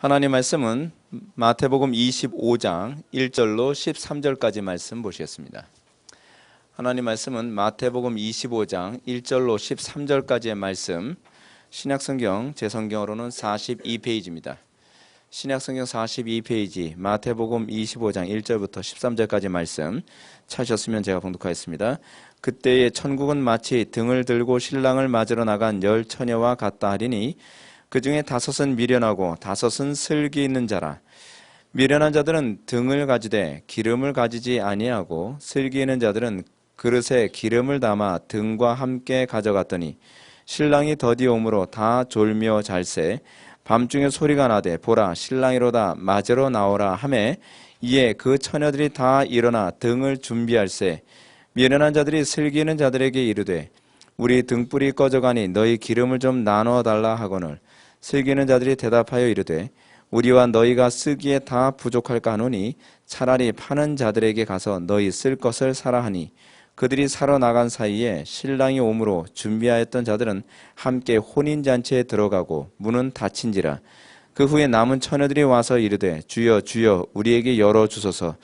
하나님 말씀은 마태복음 25장 1절로 13절까지 말씀 보시겠습니다. 하나님 말씀은 마태복음 25장 1절로 13절까지의 말씀, 신약성경 제 성경으로는 42페이지입니다. 신약성경 42페이지 마태복음 25장 1절부터 13절까지 말씀 찾으셨으면 제가 봉독하겠습니다. 그때의 천국은 마치 등을 들고 신랑을 맞으러 나간 10처녀와 같다 하리니 그 중에 5은 미련하고 5은 슬기 있는 자라. 미련한 자들은 등을 가지되 기름을 가지지 아니하고 슬기 있는 자들은 그릇에 기름을 담아 등과 함께 가져갔더니 신랑이 더디 오므로 다 졸며 잘새 밤중에 소리가 나되 보라 신랑이로다 맞으러 나오라 하매 이에 그 처녀들이 다 일어나 등을 준비할세 미련한 자들이 슬기 있는 자들에게 이르되 우리 등불이 꺼져가니 너희 기름을 좀 나누어 달라 하거늘 슬기 있는 자들이 대답하여 이르되 우리와 너희가 쓰기에 다 부족할까 하노니 차라리 파는 자들에게 가서 너희 쓸 것을 사라 하니 그들이 사러 나간 사이에 신랑이 오므로 준비하였던 자들은 함께 혼인잔치에 들어가고 문은 닫힌지라. 그 후에 남은 처녀들이 와서 이르되 주여 주여 우리에게 열어주소서.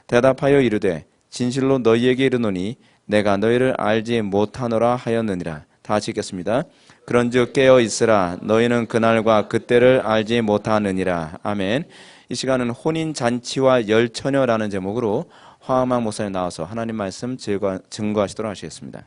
대답하여 이르되 진실로 너희에게 이르노니 내가 너희를 알지 못하노라 하였느니라. 다 같이 읽겠습니다. 그런즉 깨어 있으라 너희는 그날과 그때를 알지 못하느니라. 아멘. 이 시간은 혼인잔치와 열처녀라는 제목으로 화음한 목사님 나와서 하나님 말씀 증거하시도록 하시겠습니다.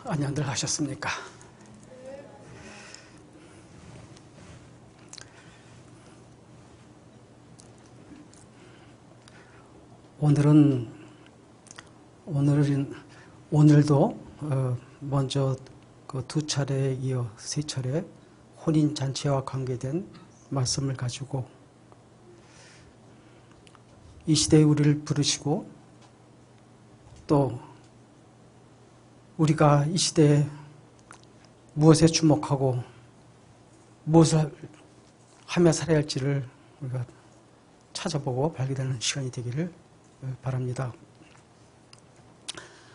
안녕들 하셨습니까? 오늘도 먼저 그 2차례에 이어 3차례 혼인 잔치와 관계된 말씀을 가지고 이 시대에 우리를 부르시고 또 우리가 이 시대에 무엇에 주목하고 무엇을 하며 살아야 할지를 우리가 찾아보고 발견하는 시간이 되기를 바랍니다.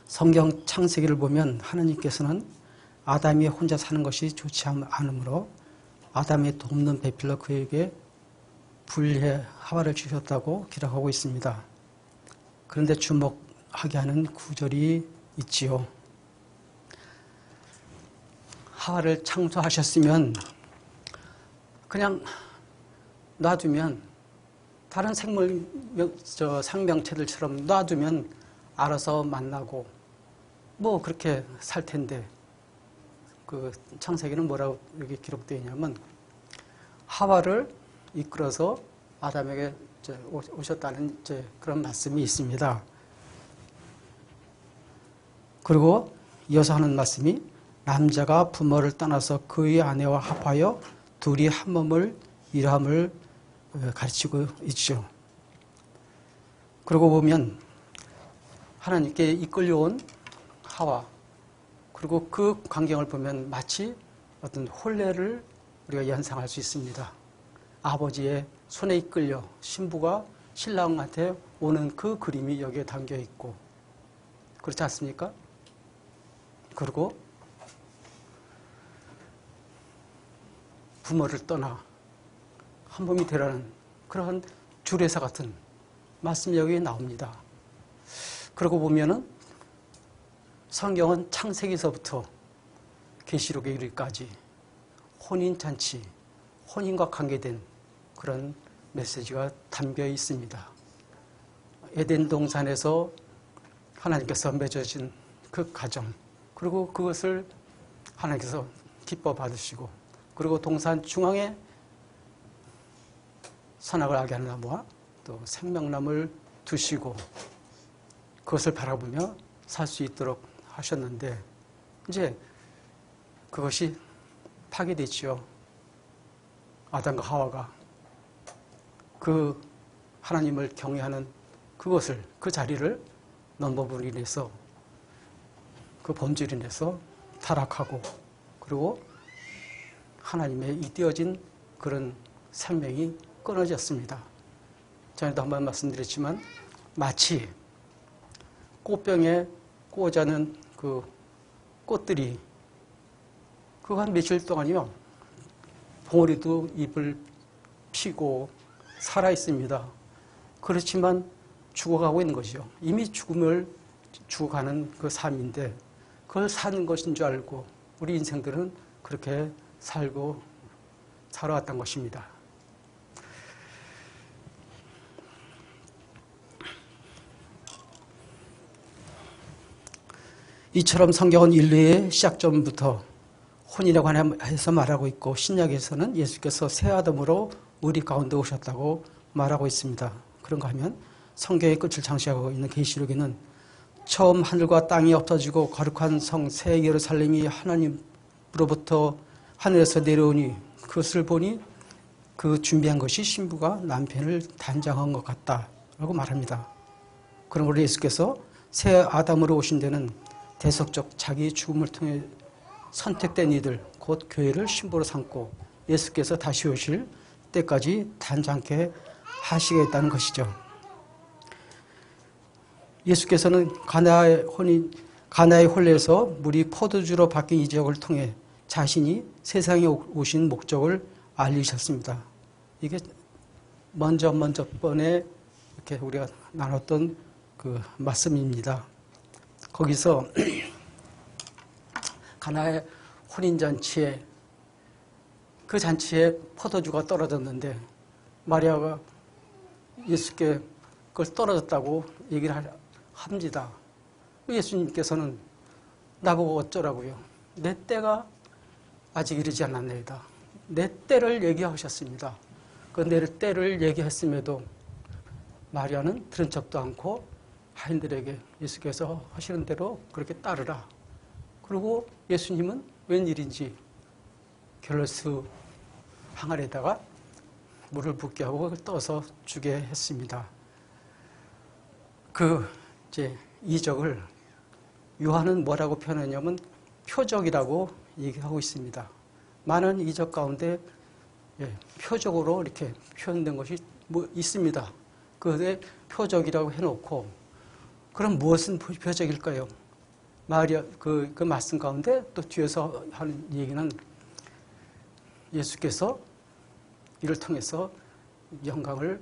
성경 창세기를 보면 하나님께서는 아담이 혼자 사는 것이 좋지 않으므로 아담의 돕는 배필로 그에게 분리해 하와를 주셨다고 기록하고 있습니다. 그런데 주목하게 하는 구절이 있지요. 하와를 창조하셨으면 그냥 놔두면 다른 생명체들처럼 놔두면 알아서 만나고 뭐 그렇게 살 텐데 그 창세기는 뭐라고 여기 기록되어 있냐면 하와를 이끌어서 아담에게 오셨다는 그런 말씀이 있습니다. 그리고 이어서 하는 말씀이 남자가 부모를 떠나서 그의 아내와 합하여 둘이 한 몸을 이루함을 가르치고 있죠. 그러고 보면 하나님께 이끌려온 하와 그리고 그 광경을 보면 마치 어떤 혼례를 우리가 연상할 수 있습니다. 아버지의 손에 이끌려 신부가 신랑한테 오는 그 그림이 여기에 담겨 있고 그렇지 않습니까? 그리고 부모를 떠나 한 몸이 되라는 그러한 주례사 같은 말씀이 여기에 나옵니다. 그러고 보면은 성경은 창세기서부터 계시록에 이르기까지 혼인잔치, 혼인과 관계된 그런 메시지가 담겨 있습니다. 에덴 동산에서 하나님께서 맺어진 그 가정, 그리고 그것을 하나님께서 기뻐 받으시고 그리고 동산 중앙에 선악을 알게 하는 나무와 또 생명나무를 두시고 그것을 바라보며 살 수 있도록 하셨는데 이제 그것이 파괴됐죠. 아담과 하와가 그 하나님을 경외하는 그것을, 그 자리를 넘버블로 인해서, 그 범죄로 인해서 타락하고, 그리고 하나님의 이띄어진 그런 생명이 끊어졌습니다. 전에도 한번 말씀드렸지만 마치 꽃병에 꽂아는 그 꽃들이 그거 한 며칠 동안이요 봉오리도 잎을 피고 살아 있습니다. 그렇지만 죽어가고 있는 것이요. 이미 죽어가는 그 삶인데 그걸 사는 것인 줄 알고 우리 인생들은 그렇게 살아왔던 것입니다. 이처럼 성경은 인류의 시작점부터 혼인에 관해서 말하고 있고 신약에서는 예수께서 새 아담으로 우리 가운데 오셨다고 말하고 있습니다. 그런가 하면 성경의 끝을 장식하고 있는 계시록에는 처음 하늘과 땅이 엎어지고 거룩한 성 새 예루살렘이 하나님으로부터 하늘에서 내려오니 그것을 보니 그 준비한 것이 신부가 남편을 단장한 것 같다라고 말합니다. 그러므로 예수께서 새 아담으로 오신 데는 대속적 자기 죽음을 통해 선택된 이들 곧 교회를 신부로 삼고 예수께서 다시 오실 때까지 단장케 하시겠다는 것이죠. 예수께서는 가나의 혼례에서 물이 포도주로 바뀐 이적을 통해 자신이 세상에 오신 목적을 알리셨습니다. 이게 먼저 번에 이렇게 우리가 나눴던 그 말씀입니다. 거기서 가나의 혼인잔치에 그 잔치에 포도주가 떨어졌는데 마리아가 예수께 그걸 떨어졌다고 얘기를 합니다. 예수님께서는 나보고 어쩌라고요. 내 때가 아직 이르지 않았나이다. 내 때를 얘기하셨습니다. 그 내 때를 얘기했음에도 마리아는 들은 척도 않고 하인들에게 예수께서 하시는 대로 그렇게 따르라. 그리고 예수님은 웬일인지 결로스 항아리에다가 물을 붓게 하고 그걸 떠서 주게 했습니다. 그 이제 이적을 요한은 뭐라고 표현하냐면 표적이라고 얘기하고 있습니다. 많은 이적 가운데 표적으로 이렇게 표현된 것이 뭐 있습니다. 그에 표적이라고 해놓고 그럼 무엇은 표적일까요? 마리아 그 말씀 가운데 또 뒤에서 하는 얘기는 예수께서 이를 통해서 영광을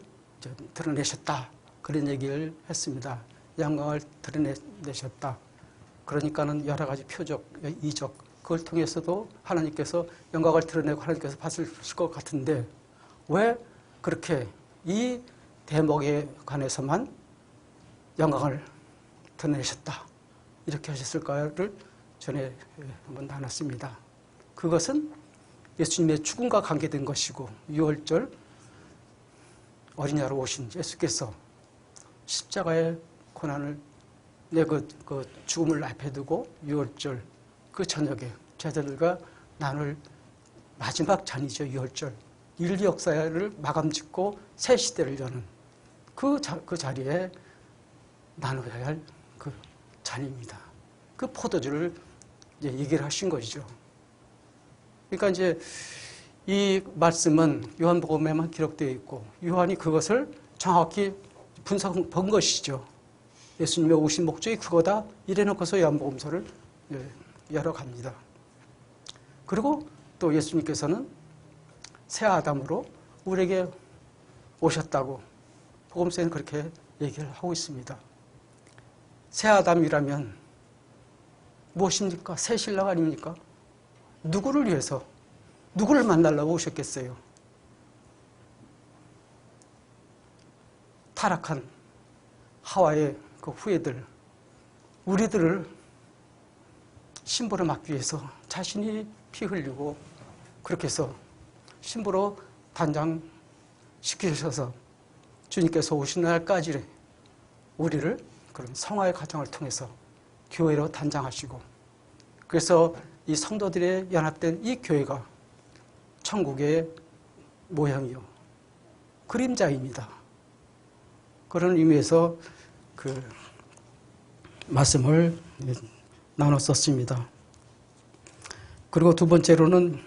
드러내셨다. 그런 얘기를 했습니다. 영광을 드러내셨다. 그러니까는 여러 가지 표적, 이적 그걸 통해서도 하나님께서 영광을 드러내고 하나님께서 봤을 것 같은데 왜 그렇게 이 대목에 관해서만 영광을 드러내셨다. 이렇게 하셨을까를 전에 한번 나눴습니다. 그것은 예수님의 죽음과 관계된 것이고 6월절 어린이로 오신 예수께서 십자가의 고난을 그 죽음을 앞에 두고 6월절 그 저녁에 제자들과 나눌 마지막 잔이죠. 6월절 인류 역사를 마감짓고 새 시대를 여는 그 자리에 나눠야 할 그 잔입니다. 그 포도주를 이제 얘기를 하신 것이죠. 그러니까 이제 이 말씀은 요한복음에만 기록되어 있고 요한이 그것을 정확히 분석한 것이죠. 예수님의 오신 목적이 그거다 이래놓고서 요한복음서를 열어갑니다. 그리고 또 예수님께서는 새 아담으로 우리에게 오셨다고 복음서에는 그렇게 얘기를 하고 있습니다. 새 아담이라면 무엇입니까? 새 신랑 아닙니까? 누구를 위해서, 누구를 만나려고 오셨겠어요? 타락한 하와의 그 후예들, 우리들을 신부로 막기 위해서 자신이 피 흘리고 그렇게 해서 신부로 단장시키셔서 주님께서 오시는 날까지 우리를 그런 성화의 과정을 통해서 교회로 단장하시고 그래서 이 성도들의 연합된 이 교회가 천국의 모형이요, 그림자입니다. 그런 의미에서 그 말씀을 나눴었습니다. 그리고 두 번째로는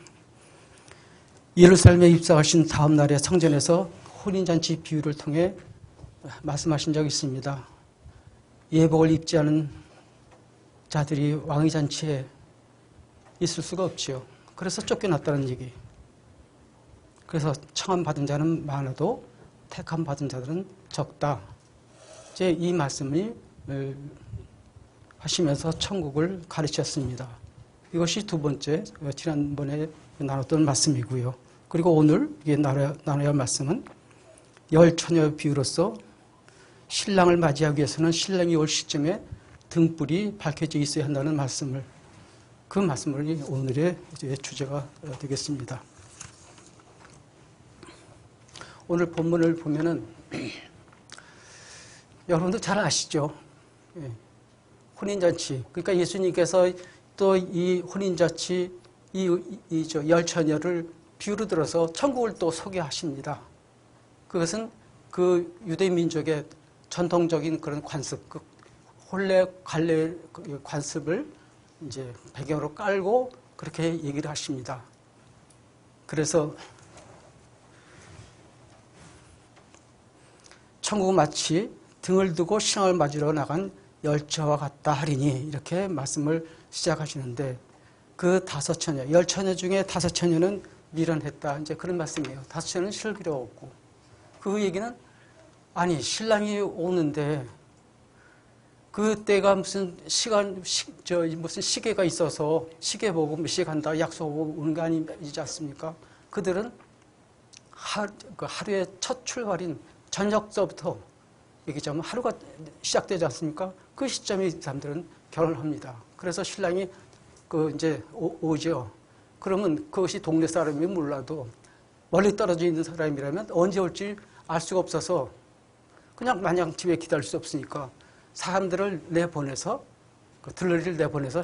예루살렘에 입성하신 다음 날에 성전에서 혼인잔치 비유를 통해 말씀하신 적이 있습니다. 예복을 입지 않은 자들이 왕의 잔치에 있을 수가 없지요. 그래서 쫓겨났다는 얘기. 그래서 청함 받은 자는 많아도 택함 받은 자들은 적다. 이제 이 말씀을 하시면서 천국을 가르쳤습니다. 이것이 두 번째, 지난번에 나눴던 말씀이고요. 그리고 오늘 나눠야 할 말씀은 열 처녀 비유로서 신랑을 맞이하기 위해서는 신랑이 올 시점에 등불이 밝혀져 있어야 한다는 말씀을, 그 말씀을 오늘의 주제가 되겠습니다. 오늘 본문을 보면은 여러분도 잘 아시죠? 혼인잔치. 그러니까 예수님께서 또 이 혼인잔치, 열 처녀를 비유로 들어서 천국을 또 소개하십니다. 그것은 그 유대 민족의 전통적인 그런 관습, 그 혼례 관례 관습을 이제 배경으로 깔고 그렇게 얘기를 하십니다. 그래서 천국은 마치 등을 두고 신랑을 맞으러 나간 열처와 같다 하리니, 이렇게 말씀을 시작하시는데, 그 다섯 처녀, 열 처녀 중에 다섯 처녀는 미련했다, 이제 그런 말씀이에요. 다섯 처녀는 슬기로웠고, 그 얘기는 아니 신랑이 오는데 그때가 무슨 무슨 시계가 있어서 시계 보고 몇 시에 간다 약속하고 오는 게 아니지 않습니까? 그들은 하루의 첫 출발인 저녁서부터 얘기하자면 하루가 시작되지 않습니까? 그 시점에 이 사람들은 결혼을 합니다. 그래서 신랑이 이제 오죠. 그러면 그것이 동네 사람이 몰라도 멀리 떨어져 있는 사람이라면 언제 올지 알 수가 없어서 그냥 마냥 집에 기다릴 수 없으니까 사람들을 내보내서, 들러리를 내보내서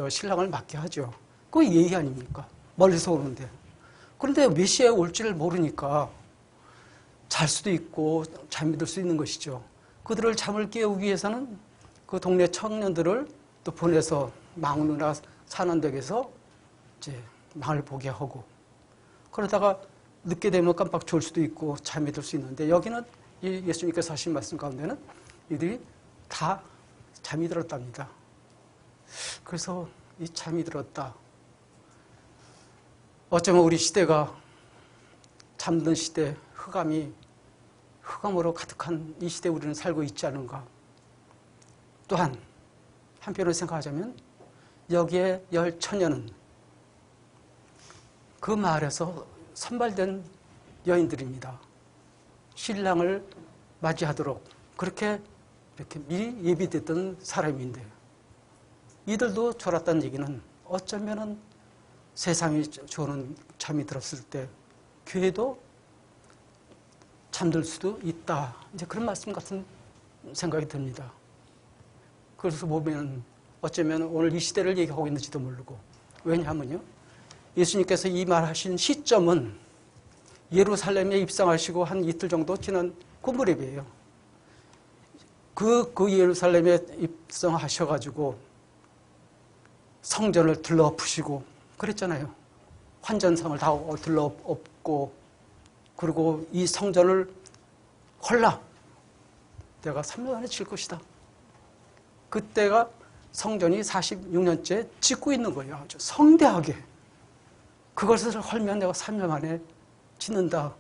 신랑을 맞게 하죠. 그게 예의 아닙니까? 멀리서 오는데. 그런데 몇 시에 올지를 모르니까 잘 수도 있고 잠이 들 수 있는 것이죠. 그들을 잠을 깨우기 위해서는 그 동네 청년들을 또 보내서 막누나 사는 댁에서 이제 망을 보게 하고, 그러다가 늦게 되면 깜빡 졸 수도 있고 잠이 들 수 있는데, 여기는 예수님께서 하신 말씀 가운데는 이들이 다 잠이 들었답니다. 그래서 이 잠이 들었다. 어쩌면 우리 시대가 잠든 시대, 흑암으로 가득한 이 시대에 우리는 살고 있지 않은가. 또한 한편으로 생각하자면 여기에 열 처녀는 그 마을에서 선발된 여인들입니다. 신랑을 맞이하도록 그렇게 이렇게 미리 예비됐던 사람인데, 이들도 졸았다는 얘기는 어쩌면은 세상이 조는 잠이 들었을 때 교회도 잠들 수도 있다, 이제 그런 말씀 같은 생각이 듭니다. 그래서 보면 어쩌면 오늘 이 시대를 얘기하고 있는지도 모르고, 왜냐하면요, 예수님께서 이 말하신 시점은 예루살렘에 입성하시고 한 이틀 정도 지난 그 무렵이에요. 그 예루살렘에 입성하셔가지고 성전을 들러엎으시고 그랬잖아요. 환전상을 다 들러엎고, 그리고 이 성전을 헐라, 내가 3년 안에 질 것이다. 그때가 성전이 46년째 짓고 있는 거예요. 아주 성대하게. 그것을 헐면 내가 3년 안에 짓는다.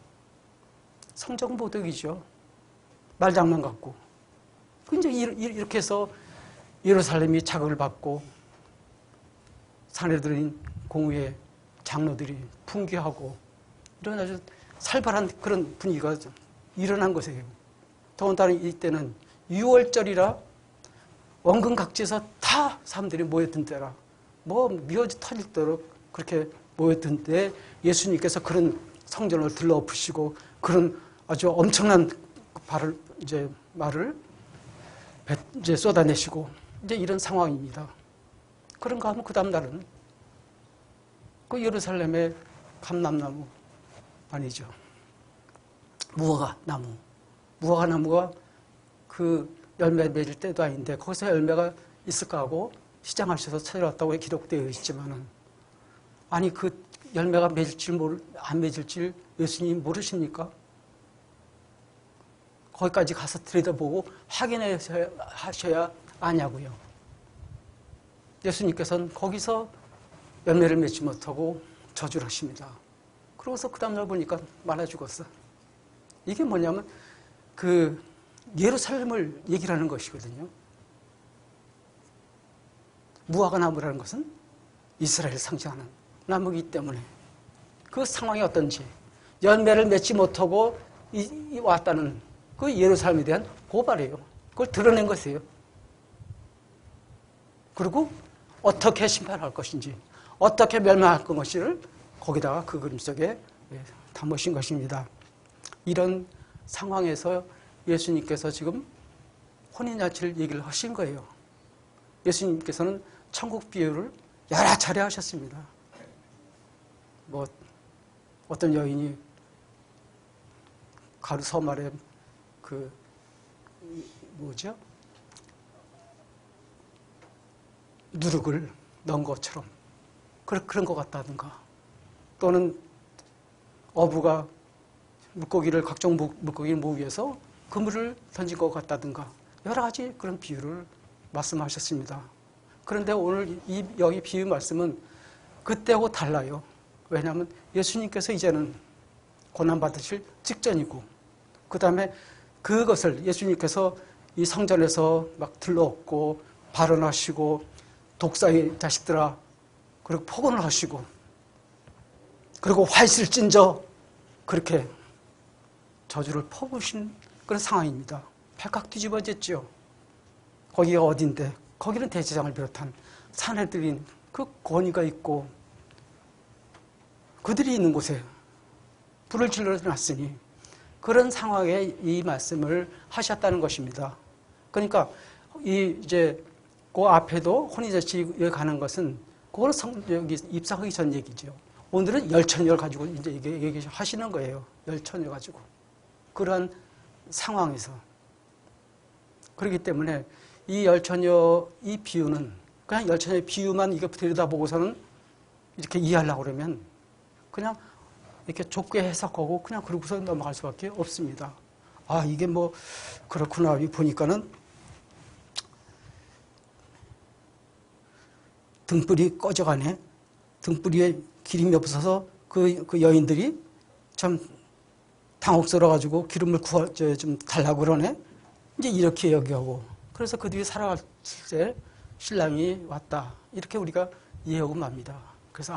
성정보덕이죠. 말장난 같고. 이제 이렇게 해서 예루살렘이 자극을 받고 사내들인 공의회 장로들이 풍기하고 이런 아주 살벌한 그런 분위기가 일어난 것이에요. 더군다나 이때는 6월절이라 원근각지에서 다 사람들이 모였던 때라, 미어지 터질도록 그렇게 모였던 때 예수님께서 그런 성전을 들러엎으시고 그런 아주 엄청난 말을 이제 쏟아내시고 이제 이런 상황입니다. 그런가 하면 그 다음 날은 그 예루살렘의 감람나무 아니죠. 무화과나무가 그 열매 맺을 때도 아닌데 거기서 열매가 있을까 하고 시장하셔서 찾아왔다고 기록되어 있지만은 아니 그 열매가 맺을지 안 맺을지 예수님 모르십니까? 거기까지 가서 들여다보고 확인하셔야 아냐고요. 예수님께서는 거기서 열매를 맺지 못하고 저주를 하십니다. 그러고서 그 다음날 보니까 말아 죽었어. 이게 뭐냐면 그 예루살렘을 얘기를 하는 것이거든요. 무화과나무라는 것은 이스라엘을 상징하는 나무이기 때문에 그 상황이 어떤지 열매를 맺지 못하고 왔다는 그 예루살렘에 대한 고발이에요. 그걸 드러낸 것이에요. 그리고 어떻게 심판할 것인지 어떻게 멸망할 것인지를 거기다가 그 그림 속에 담으신 것입니다. 이런 상황에서 예수님께서 지금 혼인잔치를 얘기를 하신 거예요. 예수님께서는 천국 비유를 여러 차례 하셨습니다. 뭐 어떤 여인이 가루 서말에 그 뭐죠? 누룩을 넣은 것처럼 그런 것 같다든가, 또는 어부가 각종 물고기를 모으기 위해서 그물을 던진 것 같다든가 여러 가지 그런 비유를 말씀하셨습니다. 그런데 오늘 여기 비유 말씀은 그때하고 달라요. 왜냐하면 예수님께서 이제는 고난받으실 직전이고, 그 다음에 그것을 예수님께서 이 성전에서 막 들러엎고 발언하시고 독사의 자식들아 그리고 폭언을 하시고 그리고 화이슬 찐저 그렇게 저주를 퍼부으신 그런 상황입니다. 발칵 뒤집어졌죠. 거기가 어딘데? 거기는 대제사장을 비롯한 사내들인 그 권위가 있고 그들이 있는 곳에 불을 질러놨으니 그런 상황에 이 말씀을 하셨다는 것입니다. 그러니까 이제 그 앞에도 혼인잔치에 가는 것은 그걸 여기 입성하기 전 얘기죠. 오늘은 열처녀를 가지고 이제 얘기하시는 거예요. 열처녀 가지고 그러한 상황에서. 그렇기 때문에 이 열처녀 이 비유는 그냥 열처녀의 비유만 이거 들여다보고서는 이렇게 이해하려고 그러면 그냥 이렇게 좁게 해석하고 그냥 그러고서 넘어갈 수밖에 없습니다. 아, 이게 뭐 그렇구나 보니까는 등불이 꺼져가네. 등불 위에 기름이 없어서 그 여인들이 참 당혹스러워가지고 기름을 좀 달라고 그러네. 이제 이렇게 여기하고 그래서 그 뒤에 살아갈 때 신랑이 왔다. 이렇게 우리가 이해하고 맙니다. 그래서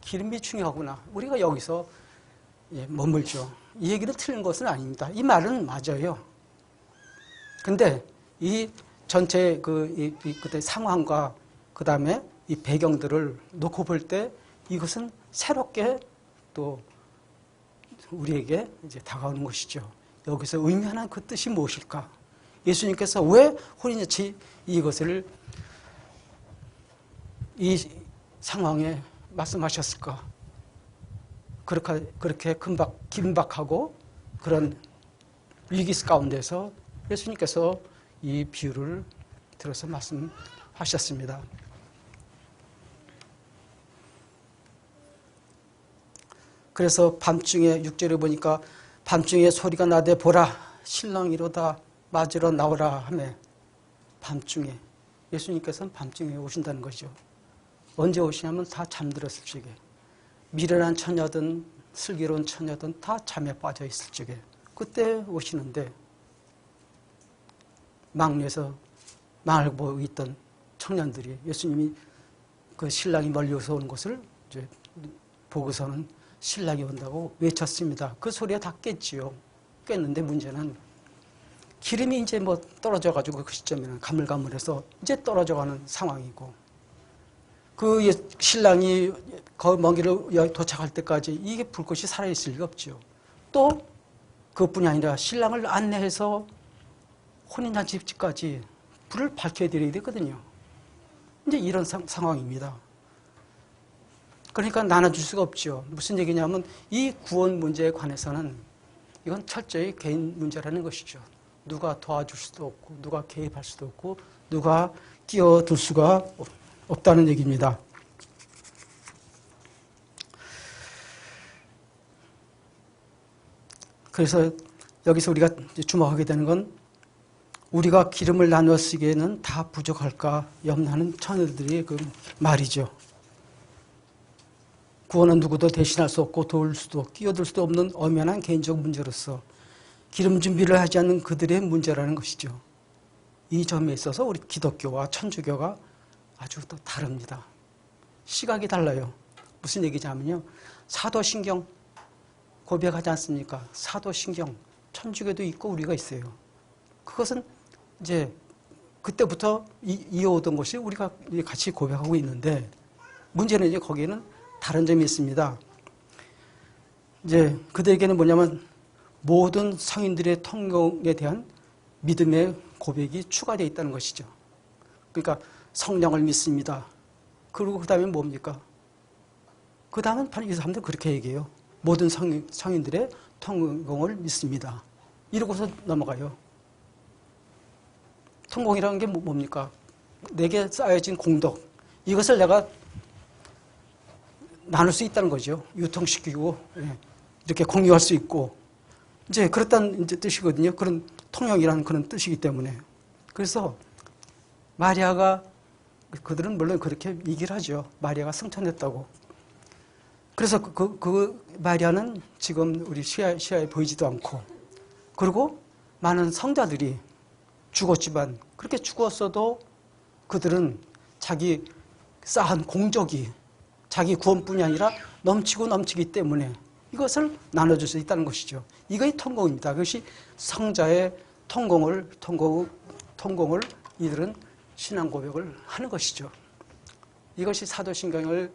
기름이 중요하구나. 우리가 여기서 머물죠. 이 얘기는 틀린 것은 아닙니다. 이 말은 맞아요. 근데 이 전체 그때 상황과 그 다음에 이 배경들을 놓고 볼 때 이것은 새롭게 또 우리에게 이제 다가오는 것이죠. 여기서 의미하는 그 뜻이 무엇일까? 예수님께서 왜 혼인잔치 이것을 이 상황에 말씀하셨을까? 그렇게 긴박하고 그런 위기 가운데서 예수님께서 이 비유를 들어서 말씀하셨습니다. 그래서 밤중에 6절에 보니까 밤중에 소리가 나되 보라 신랑이로다 맞으러 나오라 하며 밤중에 예수님께서는 밤중에 오신다는 거죠. 언제 오시냐면 다 잠들었을 적에 미련한 처녀든 슬기로운 처녀든 다 잠에 빠져 있을 적에 그때 오시는데 망려에서 망을 보고 있던 청년들이 예수님이 그 신랑이 멀리서 오는 것을 이제 보고서는 신랑이 온다고 외쳤습니다. 그 소리가 다 깼지요. 깼는데 문제는 기름이 이제 뭐 떨어져가지고 그 시점에는 가물가물해서 이제 떨어져가는 상황이고 그 신랑이 먼 길을 도착할 때까지 이게 불꽃이 살아있을 리가 없죠. 또 그것뿐이 아니라 신랑을 안내해서 혼인잔치까지 불을 밝혀드려야 되거든요. 이제 이런 상황입니다. 그러니까 나눠줄 수가 없죠. 무슨 얘기냐면 이 구원 문제에 관해서는 이건 철저히 개인 문제라는 것이죠. 누가 도와줄 수도 없고 누가 개입할 수도 없고 누가 끼어들 수가 없다는 얘기입니다. 그래서 여기서 우리가 주목하게 되는 건 우리가 기름을 나누어 쓰기에는 다 부족할까 염려하는 처녀들의 그 말이죠. 구원은 누구도 대신할 수 없고 도울 수도 끼어들 수도 없는 엄연한 개인적 문제로서 기름 준비를 하지 않는 그들의 문제라는 것이죠. 이 점에 있어서 우리 기독교와 천주교가 아주 또 다릅니다. 시각이 달라요. 무슨 얘기냐면요. 사도신경 고백하지 않습니까? 사도신경 천주교도 있고 우리가 있어요. 그것은 이제 그때부터 이어오던 것이 우리가 같이 고백하고 있는데 문제는 이제 거기에는 다른 점이 있습니다. 이제 그들에게는 뭐냐면 모든 성인들의 통용에 대한 믿음의 고백이 추가되어 있다는 것이죠. 그러니까 성령을 믿습니다. 그리고 그 다음에 뭡니까? 그 다음은 바로 이 사람들 그렇게 얘기해요. 모든 성인들의 통공을 믿습니다. 이러고서 넘어가요. 통공이라는 게 뭡니까? 내게 쌓여진 공덕. 이것을 내가 나눌 수 있다는 거죠. 유통시키고 이렇게 공유할 수 있고 이제 그렇다는 이제 뜻이거든요. 그런 통용이라는 그런 뜻이기 때문에. 그래서 마리아가 그들은 물론 그렇게 얘기를 하죠. 마리아가 승천했다고. 그래서 그 마리아는 지금 우리 시야에 보이지도 않고 그리고 많은 성자들이 죽었지만 그렇게 죽었어도 그들은 자기 쌓은 공적이 자기 구원뿐이 아니라 넘치고 넘치기 때문에 이것을 나눠줄 수 있다는 것이죠. 이것이 통공입니다. 그것이 성자의 통공을 이들은 신앙 고백을 하는 것이죠. 이것이 사도신경을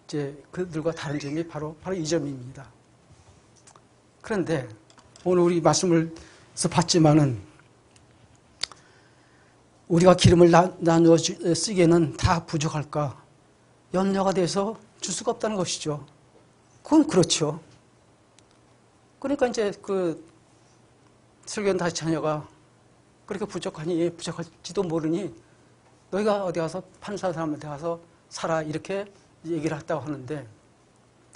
이제 그들과 다른 점이 바로 이 점입니다. 그런데 오늘 우리 말씀을 봤지만은 우리가 기름을 나누어 쓰기에는 다 부족할까? 염려가 돼서 줄 수가 없다는 것이죠. 그건 그렇죠. 그러니까 이제 그 설교는 다시 자녀가 그렇게 부족하니 부족할지도 모르니 너희가 어디 가서 판사 사람한테 가서 살아 이렇게 얘기를 했다고 하는데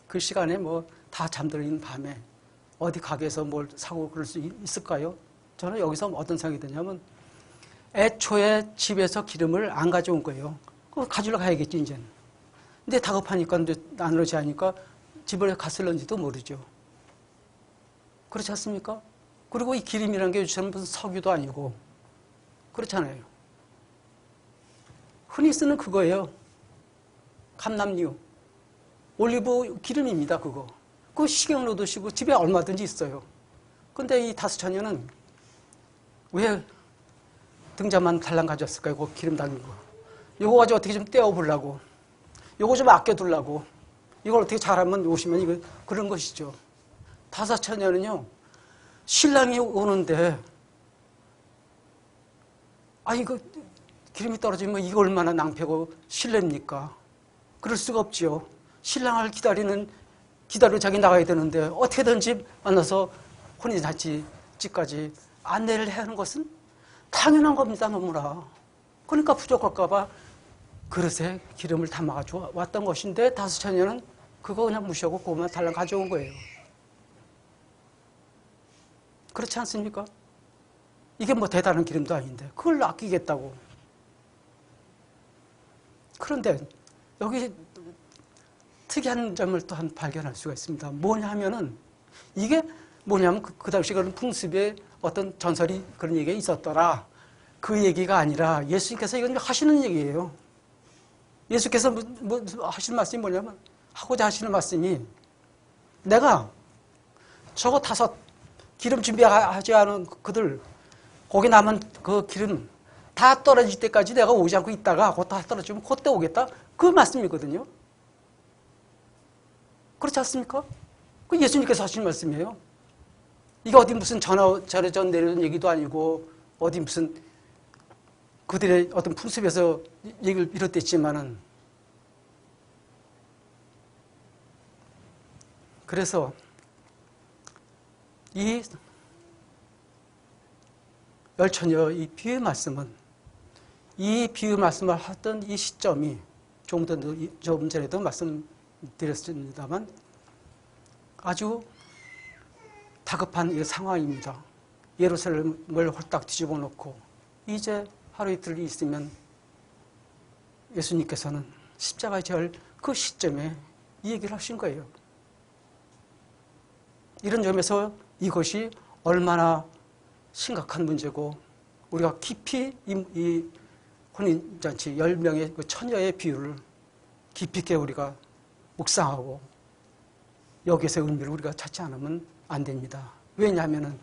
그 시간에 뭐 다 잠들어있는 밤에 어디 가게에서 뭘 사고 그럴 수 있을까요? 저는 여기서 어떤 생각이 드냐면 애초에 집에서 기름을 안 가져온 거예요. 그거 가지러 가야겠지 이제는. 근데 다급하니까 이제 나누지 하니까 집을 갔을런지도 모르죠. 그렇지 않습니까? 그리고 이 기름이라는 게 요즘은 무슨 석유도 아니고 그렇잖아요. 흔히 쓰는 그거예요. 감람유, 올리브 기름입니다. 그거 식용유도 드시고 집에 얼마든지 있어요. 근데 이 다섯 처녀는 왜 등잔만 달랑 가져왔을까요? 그 기름 담는 거. 요거 가지고 어떻게 좀 떼어보려고. 요거 좀 아껴두려고. 이걸 어떻게 잘하면 오시면 이거 그런 것이죠. 다섯 처녀는요. 신랑이 오는데 이거 기름이 떨어지면 이거 얼마나 낭패고 실례입니까? 그럴 수가 없지요. 신랑을 기다려 자기 나가야 되는데 어떻게든지 만나서 혼인잔치집까지 안내를 해야 하는 것은 당연한 겁니다. 너무나. 그러니까 부족할까 봐 그릇에 기름을 담아가지고 왔던 것인데 다섯 처녀는 그거 그냥 무시하고 그것만 달랑 가져온 거예요. 그렇지 않습니까? 이게 뭐 대단한 기름도 아닌데 그걸 아끼겠다고. 그런데 여기 특이한 점을 또 한 발견할 수가 있습니다. 뭐냐 하면은 이게 뭐냐면 그 당시 그런 풍습에 어떤 전설이 그런 얘기가 있었더라. 그 얘기가 아니라 예수님께서 이건 하시는 얘기예요. 예수께서 뭐 하시는 말씀이 뭐냐면 하고자 하시는 말씀이 내가 저거 다섯 기름 준비하지 않은 그들 거기 남은 그 기름 다 떨어질 때까지 내가 오지 않고 있다가 그거 다 떨어지면 그때 오겠다. 그 말씀이거든요. 그렇지 않습니까? 그 예수님께서 하신 말씀이에요. 이게 어디 무슨 전해전 내려온 얘기도 아니고 어디 무슨 그들의 어떤 풍습에서 얘기를 비롯됐지만은 그래서 이 열처녀 이 비유 말씀은 이 비유 말씀을 하던 이 시점이 좀 전에도 말씀드렸습니다만 아주 다급한 이 상황입니다. 예루살렘을 홀딱 뒤집어 놓고 이제 하루 이틀 있으면 예수님께서는 십자가에 절 그 시점에 이 얘기를 하신 거예요. 이런 점에서 이것이 얼마나 심각한 문제고 우리가 깊이 이 혼인잔치 10명의 그 처녀의 비유를 깊이 있게 우리가 묵상하고 여기에서 의미를 우리가 찾지 않으면 안 됩니다. 왜냐하면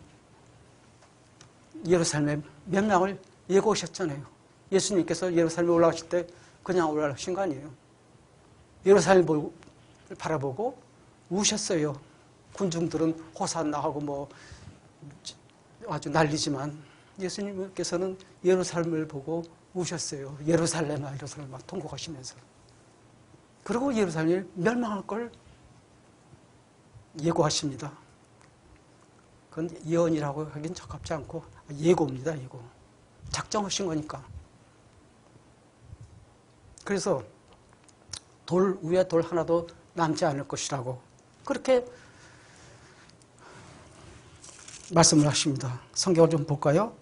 예루살렘에 몇 명을 예고하셨잖아요. 예수님께서 예루살렘에 올라가실 때 그냥 올라가신 거 아니에요. 예루살렘을 바라보고 우셨어요. 군중들은 호산나 하고 뭐 아주 난리지만 예수님께서는 예루살렘을 보고 우셨어요. 예루살렘아 예루살렘 막 통곡하시면서. 그리고 예루살렘이 멸망할 걸 예고하십니다. 그건 예언이라고 하긴 적합지 않고 예고입니다. 예고. 작정하신 거니까. 그래서 돌 위에 돌 하나도 남지 않을 것이라고 그렇게 말씀을 하십니다. 성경을 좀 볼까요?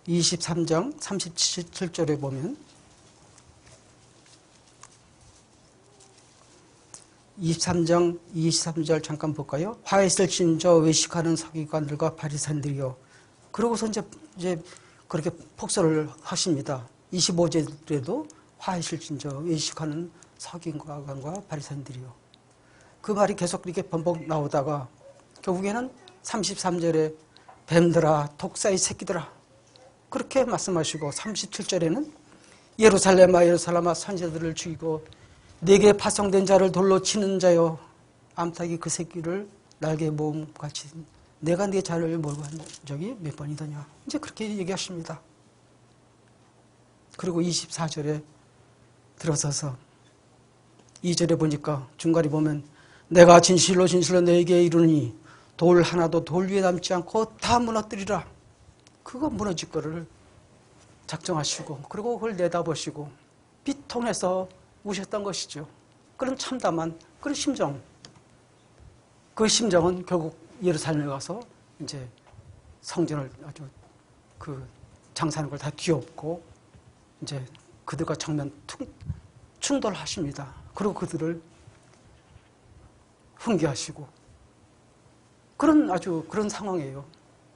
23장 37절에 보면 23장 23절 잠깐 볼까요? 화했을 진저 외식하는 서기관들과 바리새인들이요. 그러고서 이제 그렇게 폭설을 하십니다. 25절에도 화했을 진저 외식하는 서기관과 바리새인들이요. 그 말이 계속 이렇게 반복 나오다가 결국에는 33절에 뱀들아 독사의 새끼들아 그렇게 말씀하시고 37절에는 예루살렘아 예루살렘아 선지자들을 죽이고 내게 파송된 자를 돌로 치는 자여 암탉이 그 새끼를 날개 모음같이 내가 네 자를 몰고 한 적이 몇 번이더냐 이제 그렇게 얘기하십니다. 그리고 24절에 들어서서 2절에 보니까 중간에 보면 내가 진실로 진실로 너에게 이르니 돌 하나도 돌 위에 남지 않고 다 무너뜨리라. 그거 무너질 거를 작정하시고 그리고 그걸 내다보시고 비통해서 우셨던 것이죠. 그런 참담한 그런 심정. 그 심정은 결국 예루살렘에 가서 이제 성전을 아주 그 장사하는 걸 다 뒤엎고 이제 그들과 정면 충돌하십니다. 그리고 그들을 훈계하시고 그런 아주 그런 상황이에요.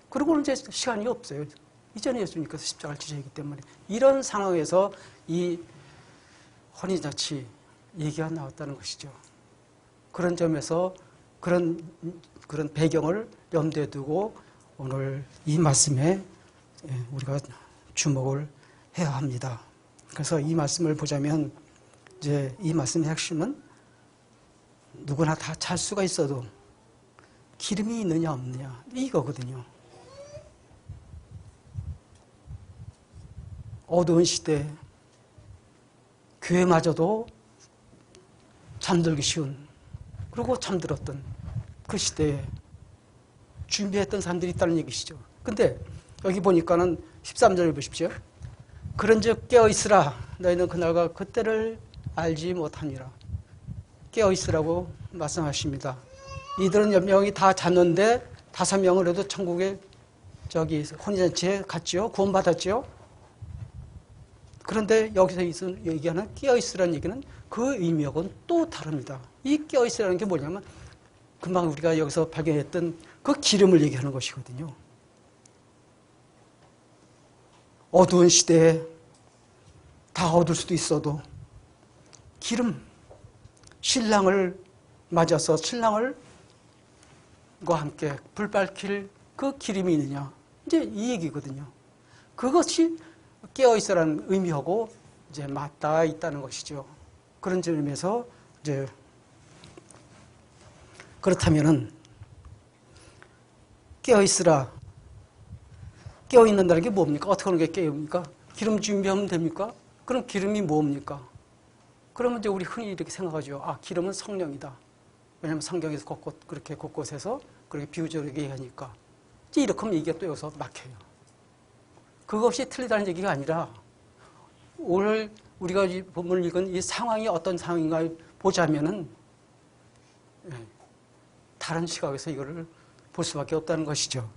그리고는 이제 시간이 없어요. 이전에 예수님께서 십자가를 지시기 때문에 이런 상황에서 이 혼인잔치 얘기가 나왔다는 것이죠. 그런 점에서 그런 배경을 염두에 두고 오늘 이 말씀에 우리가 주목을 해야 합니다. 그래서 이 말씀을 보자면 이제 이 말씀의 핵심은 누구나 다 잘 수가 있어도 기름이 있느냐 없느냐 이거거든요. 어두운 시대 교회마저도 잠들기 쉬운 그리고 잠들었던 그 시대에 준비했던 사람들이 있다는 얘기시죠. 근데 여기 보니까는 13절을 보십시오. 그런즉 깨어있으라 너희는 그날과 그때를 알지 못하니라. 깨어있으라고 말씀하십니다. 이들은 몇 명이 다 잤는데 5명을 해도 천국에 저기 혼인잔치에 갔지요. 구원받았지요. 그런데 여기서 얘기하는 깨어있으라는 얘기는 그 의미하고는 또 다릅니다. 이 깨어있으라는 게 뭐냐면 금방 우리가 여기서 발견했던 그 기름을 얘기하는 것이거든요. 어두운 시대에 다 어두울 수도 있어도 기름, 신랑을 맞아서 신랑과 함께 불 밝힐 그 기름이 있느냐. 이제 이 얘기거든요. 그것이 깨어있으라는 의미하고 이제 맞닿아 있다는 것이죠. 그런 점에서 이제 그렇다면은 깨어있으라. 깨어있는다는 게 뭡니까? 어떻게 하는 게 깨어입니까? 기름 준비하면 됩니까? 그럼 기름이 뭡니까? 그러면 이제 우리 흔히 이렇게 생각하죠. 아, 기름은 성령이다. 왜냐하면 성경에서 그렇게 곳곳에서 그렇게 비유적이게 얘기하니까. 이제 이렇게 하면 얘기가 또 여기서 막혀요. 그것이 틀리다는 얘기가 아니라 오늘 우리가 이 본문을 읽은 이 상황이 어떤 상황인가 보자면은 다른 시각에서 이거를 볼 수밖에 없다는 것이죠.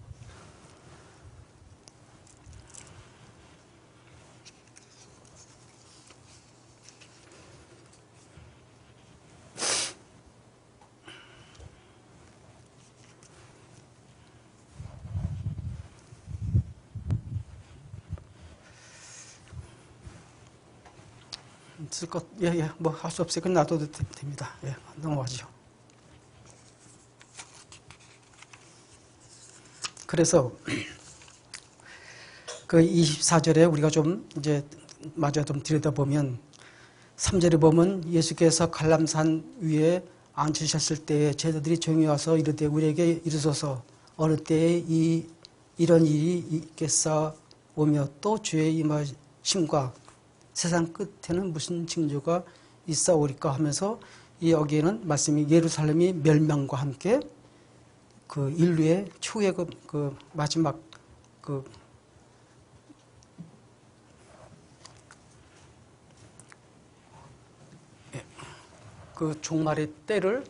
뭐 할 수 없어요. 그건 놔둬도 됩니다. 예, 넘어가죠. 그래서 그 24절에 우리가 좀 이제 마저 좀 들여다보면 3절에 보면 예수께서 갈람산 위에 앉으셨을 때에 제자들이 조용히 와서 이르되 우리에게 이르소서 어느 때에 이런 일이 있겠사 오며 또 주의 임하심과 세상 끝에는 무슨 징조가 있사오리까 하면서 여기에는 말씀이 예루살렘이 멸망과 함께 그 인류의 추후의 그 마지막 그 종말의 때를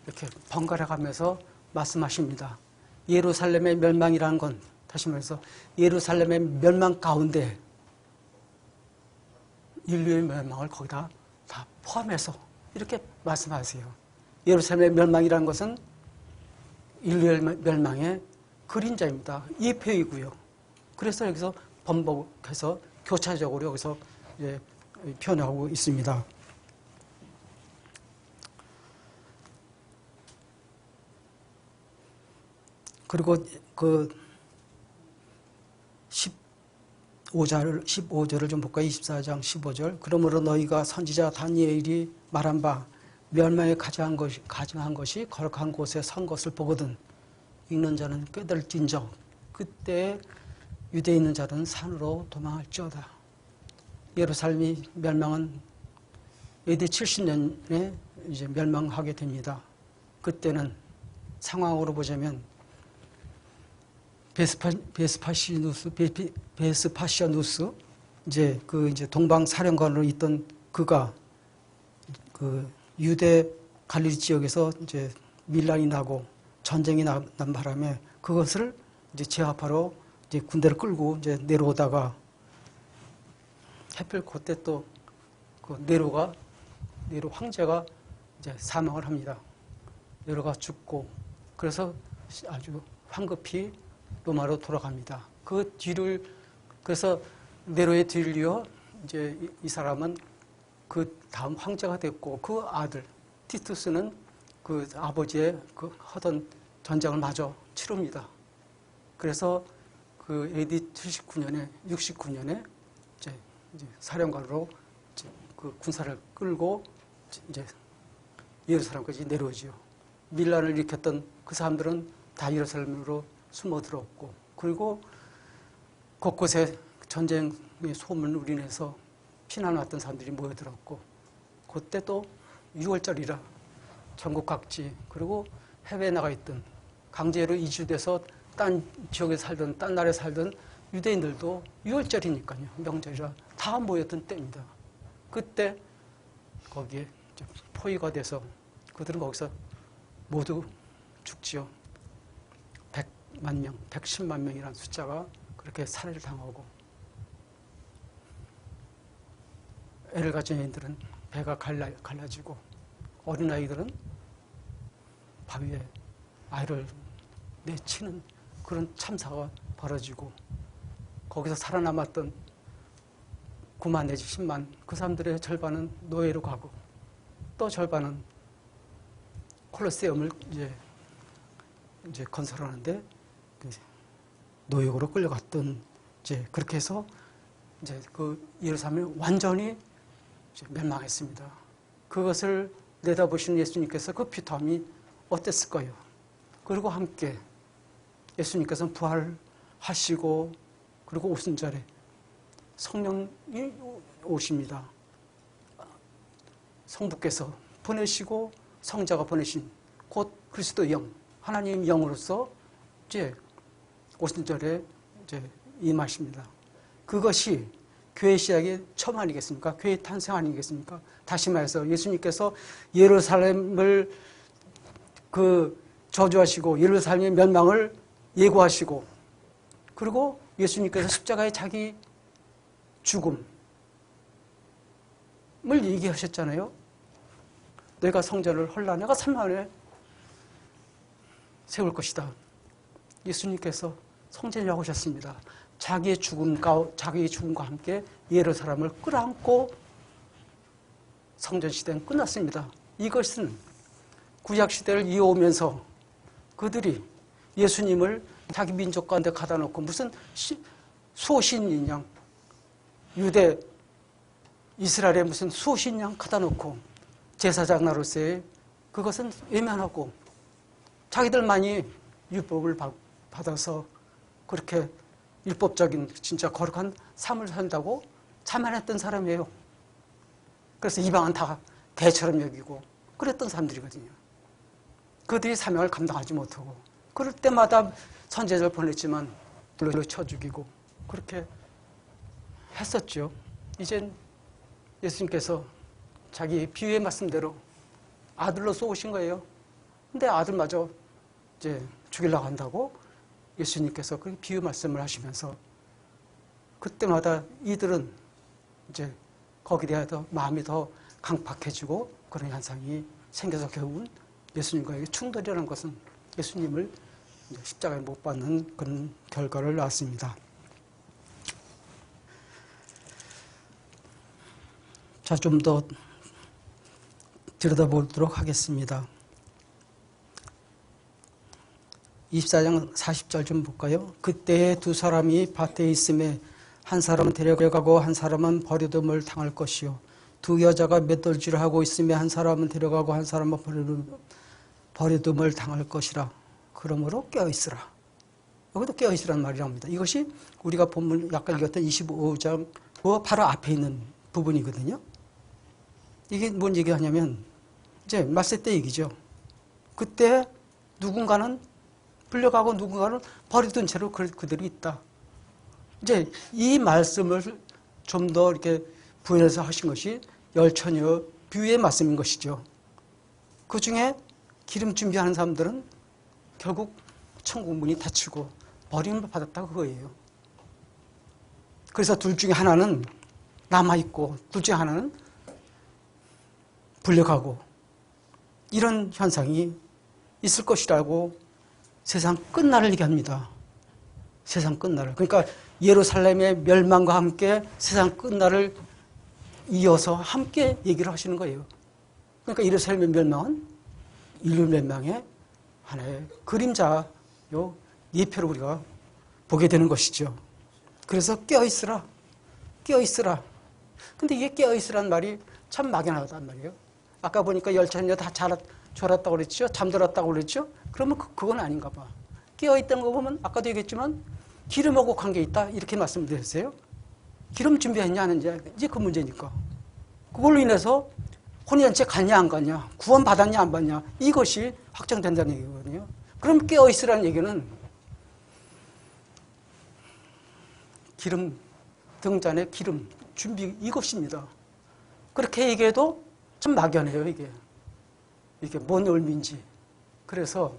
이렇게 번갈아 가면서 말씀하십니다. 예루살렘의 멸망이라는 건 다시 말해서 예루살렘의 멸망 가운데 인류의 멸망을 거기다 다 포함해서 이렇게 말씀하세요. 예루살렘의 멸망이라는 것은 인류의 멸망의 그림자입니다. 예표이고요. 그래서 여기서 번복해서 교차적으로 여기서 이제 표현하고 있습니다. 그리고 그 15절을 좀 볼까요? 24장 15절. 그러므로 너희가 선지자 다니엘이 말한 바 멸망에 가증한 것이 거룩한 곳에 선 것을 보거든 읽는 자는 깨달을진저 그때 유대에 있는 자들은 산으로 도망할지어다. 예루살렘이 멸망은 AD 70년에 이제 멸망하게 됩니다. 그때는 상황으로 보자면 베스파시아누스 이제 동방 사령관으로 있던 그가 그 유대 갈릴리 지역에서 이제 밀란이 나고 전쟁이 난 바람에 그것을 이제 제압하러 이제 군대를 끌고 이제 내려오다가 하필 그때 또 그 네로 황제가 이제 사망을 합니다. 네로가 죽고 그래서 아주 황급히 로마로 돌아갑니다. 그 뒤를 그래서 네로의 뒤를 이어 이제 이 사람은 그 다음 황제가 됐고 그 아들 티투스는 그 아버지의 그 하던 전쟁을 마저 치릅니다. 그래서 그 AD 69년에 이제 사령관으로 이제 그 군사를 끌고 이제 예루살렘까지 내려오지요. 밀란을 일으켰던 그 사람들은 다 예루살렘으로 숨어들었고 그리고 곳곳에 전쟁의 소문을 우려내서 피난 왔던 사람들이 모여들었고 그때 또 6월절이라 전국 각지 그리고 해외에 나가 있던 강제로 이주돼서 딴 지역에 살던 딴 나라에 살던 유대인들도 6월절이니까요. 명절이라 다 모였던 때입니다. 그때 거기에 포위가 돼서 그들은 거기서 모두 죽지요. 100만 명, 110만 명이라는 숫자가 그렇게 살해를 당하고 애를 가진 애들은 배가 갈라지고 어린아이들은 바위에 아이를 내치는 그런 참사가 벌어지고 거기서 살아남았던 9만 내지 10만 그 사람들의 절반은 노예로 가고 또 절반은 콜로세움을 이제 건설하는데 노역으로 끌려갔던 이제 그렇게 해서 이제 그 예루살렘이 완전히 이제 멸망했습니다. 그것을 내다보시는 예수님께서 그 피통이 어땠을까요? 그리고 함께 예수님께서는 부활하시고 그리고 오순절에 성령이 오십니다. 성부께서 보내시고 성자가 보내신 곧 그리스도 영, 하나님 영으로서 이제 오순절에 이제 임하십니다. 그것이 교회 시작의 처음 아니겠습니까? 교회 탄생 아니겠습니까? 다시 말해서 예수님께서 예루살렘을 저주하시고 예루살렘의 멸망을 예고하시고, 그리고 예수님께서 십자가의 자기 죽음을 얘기하셨잖아요. 내가 성전을 헐라, 내가 3일 만에 세울 것이다. 예수님께서 성전을 오셨습니다. 자기의 죽음과 함께 예루살렘을 끌어안고 성전 시대는 끝났습니다. 이것은 구약 시대를 이어오면서 그들이 예수님을 자기 민족 가운데 가다 놓고 무슨 수호신 양, 유대 이스라엘의 무슨 수호신 양 가다 놓고 제사장 나로서의 그것은 외면하고 자기들만이 율법을 받아서 그렇게 율법적인 진짜 거룩한 삶을 산다고 자만했던 사람이에요. 그래서 이방은 다 개처럼 여기고 그랬던 사람들이거든요. 그들이 사명을 감당하지 못하고 그럴 때마다 선제자를 보냈지만 불로 쳐 죽이고 그렇게 했었죠. 이젠 예수님께서 자기 비유의 말씀대로 아들로 쏘으신 거예요. 근데 아들마저 이제 죽이려고 한다고 예수님께서 그 비유 말씀을 하시면서 그때마다 이들은 이제 거기에 대해서 마음이 더 강팍해지고 그런 현상이 생겨서 결국은 예수님과의 충돌이라는 것은 예수님을 십자가에 못 박는 그런 결과를 낳았습니다. 자, 좀 더 들여다보도록 하겠습니다. 24장 40절 좀 볼까요? 그때에 두 사람이 밭에 있음에 한 사람은 데려가고 한 사람은 버려둠을 당할 것이요. 두 여자가 맷돌질을 하고 있음에 한 사람은 데려가고 한 사람은 버려둠을 당할 것이라. 그러므로 깨어있으라. 여기도 깨어있으라는 말이 나옵니다. 이것이 우리가 본문 아까 읽었던 25장 바로 앞에 있는 부분이거든요. 이게 뭔 얘기하냐면 이제 말세 때 얘기죠. 그때 누군가는 불려가고 누군가는 버리던 채로 그들이 있다. 이제 이 말씀을 좀 더 이렇게 부연해서 하신 것이 열처녀 비유의 말씀인 것이죠. 그 중에 기름 준비하는 사람들은 결국 천국 문이 닫히고 버림을 받았다 그거예요. 그래서 둘 중에 하나는 남아있고 둘 중에 하나는 불려가고 이런 현상이 있을 것이라고 세상 끝날을 얘기합니다. 세상 끝날을. 그러니까 예루살렘의 멸망과 함께 세상 끝날을 이어서 함께 얘기를 하시는 거예요. 그러니까 예루살렘의 멸망은 인류 멸망의 하나의 그림자요 예표를 우리가 보게 되는 것이죠. 그래서 깨어있으라. 깨어있으라. 근데 이게 깨어있으라는 말이 참 막연하단 말이에요. 아까 보니까 열처녀 다 졸았다고 그랬죠? 잠들었다고 그랬죠? 그러면 그건 아닌가 봐. 깨어있다는 거 보면 아까도 얘기했지만 기름하고 관계 있다 이렇게 말씀드렸어요. 기름 준비했냐 안 했냐 이제 그 문제니까. 그걸로 인해서 혼인잔치에 갔냐 안 갔냐 구원 받았냐 안 받냐 이것이 확정된다는 얘기거든요. 그럼 깨어있으라는 얘기는 기름 등잔의 기름 준비 이것입니다. 그렇게 얘기해도 참 막연해요. 이게 뭔 의미인지. 그래서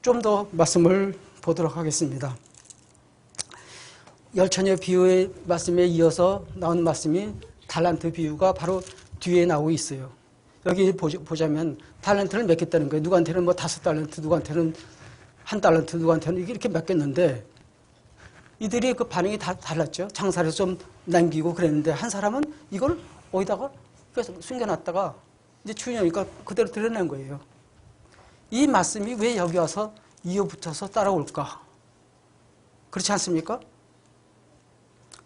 좀 더 말씀을 보도록 하겠습니다. 열처녀 비유의 말씀에 이어서 나온 말씀이 달란트 비유가 바로 뒤에 나오고 있어요. 여기 보자면 달란트를 맡겼다는 거예요. 누구한테는 뭐 5달란트, 누구한테는 1달란트, 누구한테는 이렇게 맡겼는데 이들이 그 반응이 다 달랐죠. 장사를 좀 남기고 그랬는데 한 사람은 이걸 어디다가 숨겨놨다가 이제 주인이니까 그대로 드러낸 거예요. 이 말씀이 왜 여기 와서 이어붙어서 따라올까? 그렇지 않습니까?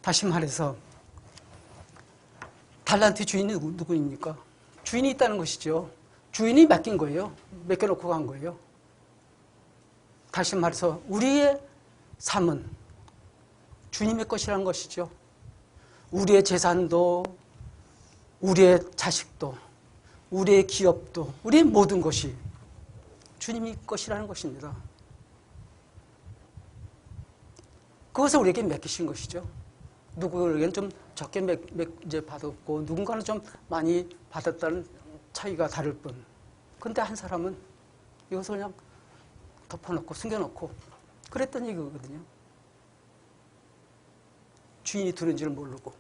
다시 말해서 달란트 주인이 누구입니까? 주인이 있다는 것이죠. 주인이 맡긴 거예요. 맡겨놓고 간 거예요. 다시 말해서 우리의 삶은 주님의 것이라는 것이죠. 우리의 재산도 우리의 자식도 우리의 기업도, 우리의 모든 것이 주님이 것이라는 것입니다. 그것을 우리에게 맡기신 것이죠. 누구에게는 좀 적게 이제 받았고 누군가는 좀 많이 받았다는 차이가 다를 뿐. 근데 한 사람은 이것을 그냥 덮어놓고 숨겨놓고 그랬던 얘기거든요. 주인이 들은지를 모르고.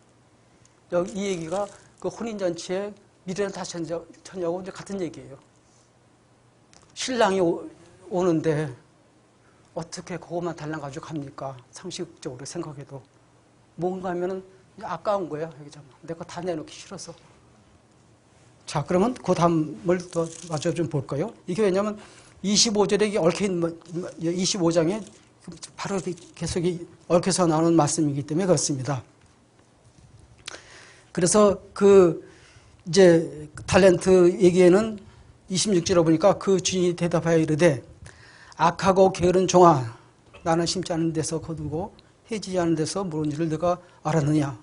이 얘기가 그 혼인잔치에 미래는 다시 처녀하고 이제 같은 얘기예요. 신랑이 오는데 어떻게 그것만 달랑가지고 갑니까? 상식적으로 생각해도. 뭔가 하면은 아까운 거야. 내 거 다 내놓기 싫어서. 자, 그러면 그 다음을 또 마저 좀 볼까요? 이게 왜냐면 25절에 얽혀있는, 25장에 바로 계속 얽혀서 나오는 말씀이기 때문에 그렇습니다. 그래서 이제 달란트 얘기에는 26절에 보니까 그 주인이 대답하여 이르되 악하고 게으른 종아, 나는 심지 않은 데서 거두고 해지지 않은 데서 모르는 줄을 내가 알았느냐.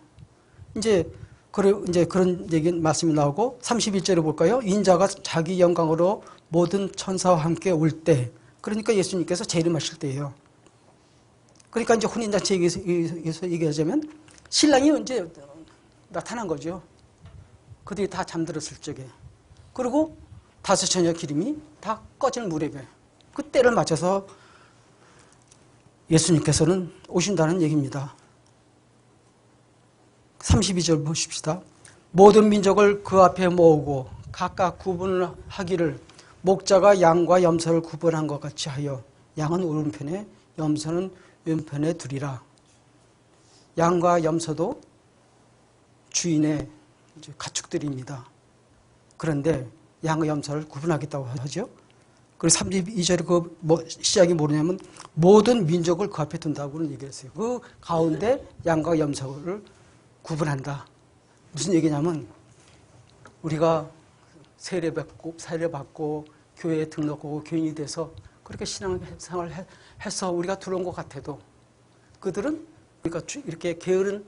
이제 그런 얘기 말씀이 나오고 31절에 볼까요? 인자가 자기 영광으로 모든 천사와 함께 올 때, 그러니까 예수님께서 재림하실 때예요. 그러니까 이제 혼인잔치에서 얘기하자면 신랑이 언제 나타난 거죠. 그들이 다 잠들었을 적에. 그리고 다섯 처녀 기름이 다 꺼질 무렵에 그 때를 맞춰서 예수님께서는 오신다는 얘기입니다. 32절 보십시다. 모든 민족을 그 앞에 모으고 각각 구분을 하기를 목자가 양과 염소를 구분한 것 같이 하여 양은 오른편에 염소는 왼편에 두리라. 양과 염소도 주인의 가축들입니다. 그런데 양과 염소를 구분하겠다고 하죠. 그리고 32절에 시작이 뭐냐면 모든 민족을 그 앞에 둔다고는 얘기를 했어요. 그 가운데 양과 염소를 구분한다. 무슨 얘기냐면 우리가 세례받고 교회에 등록하고 교인이 돼서 그렇게 신앙생활을 해서 우리가 들어온 것 같아도 그들은 그러니까 이렇게 게으른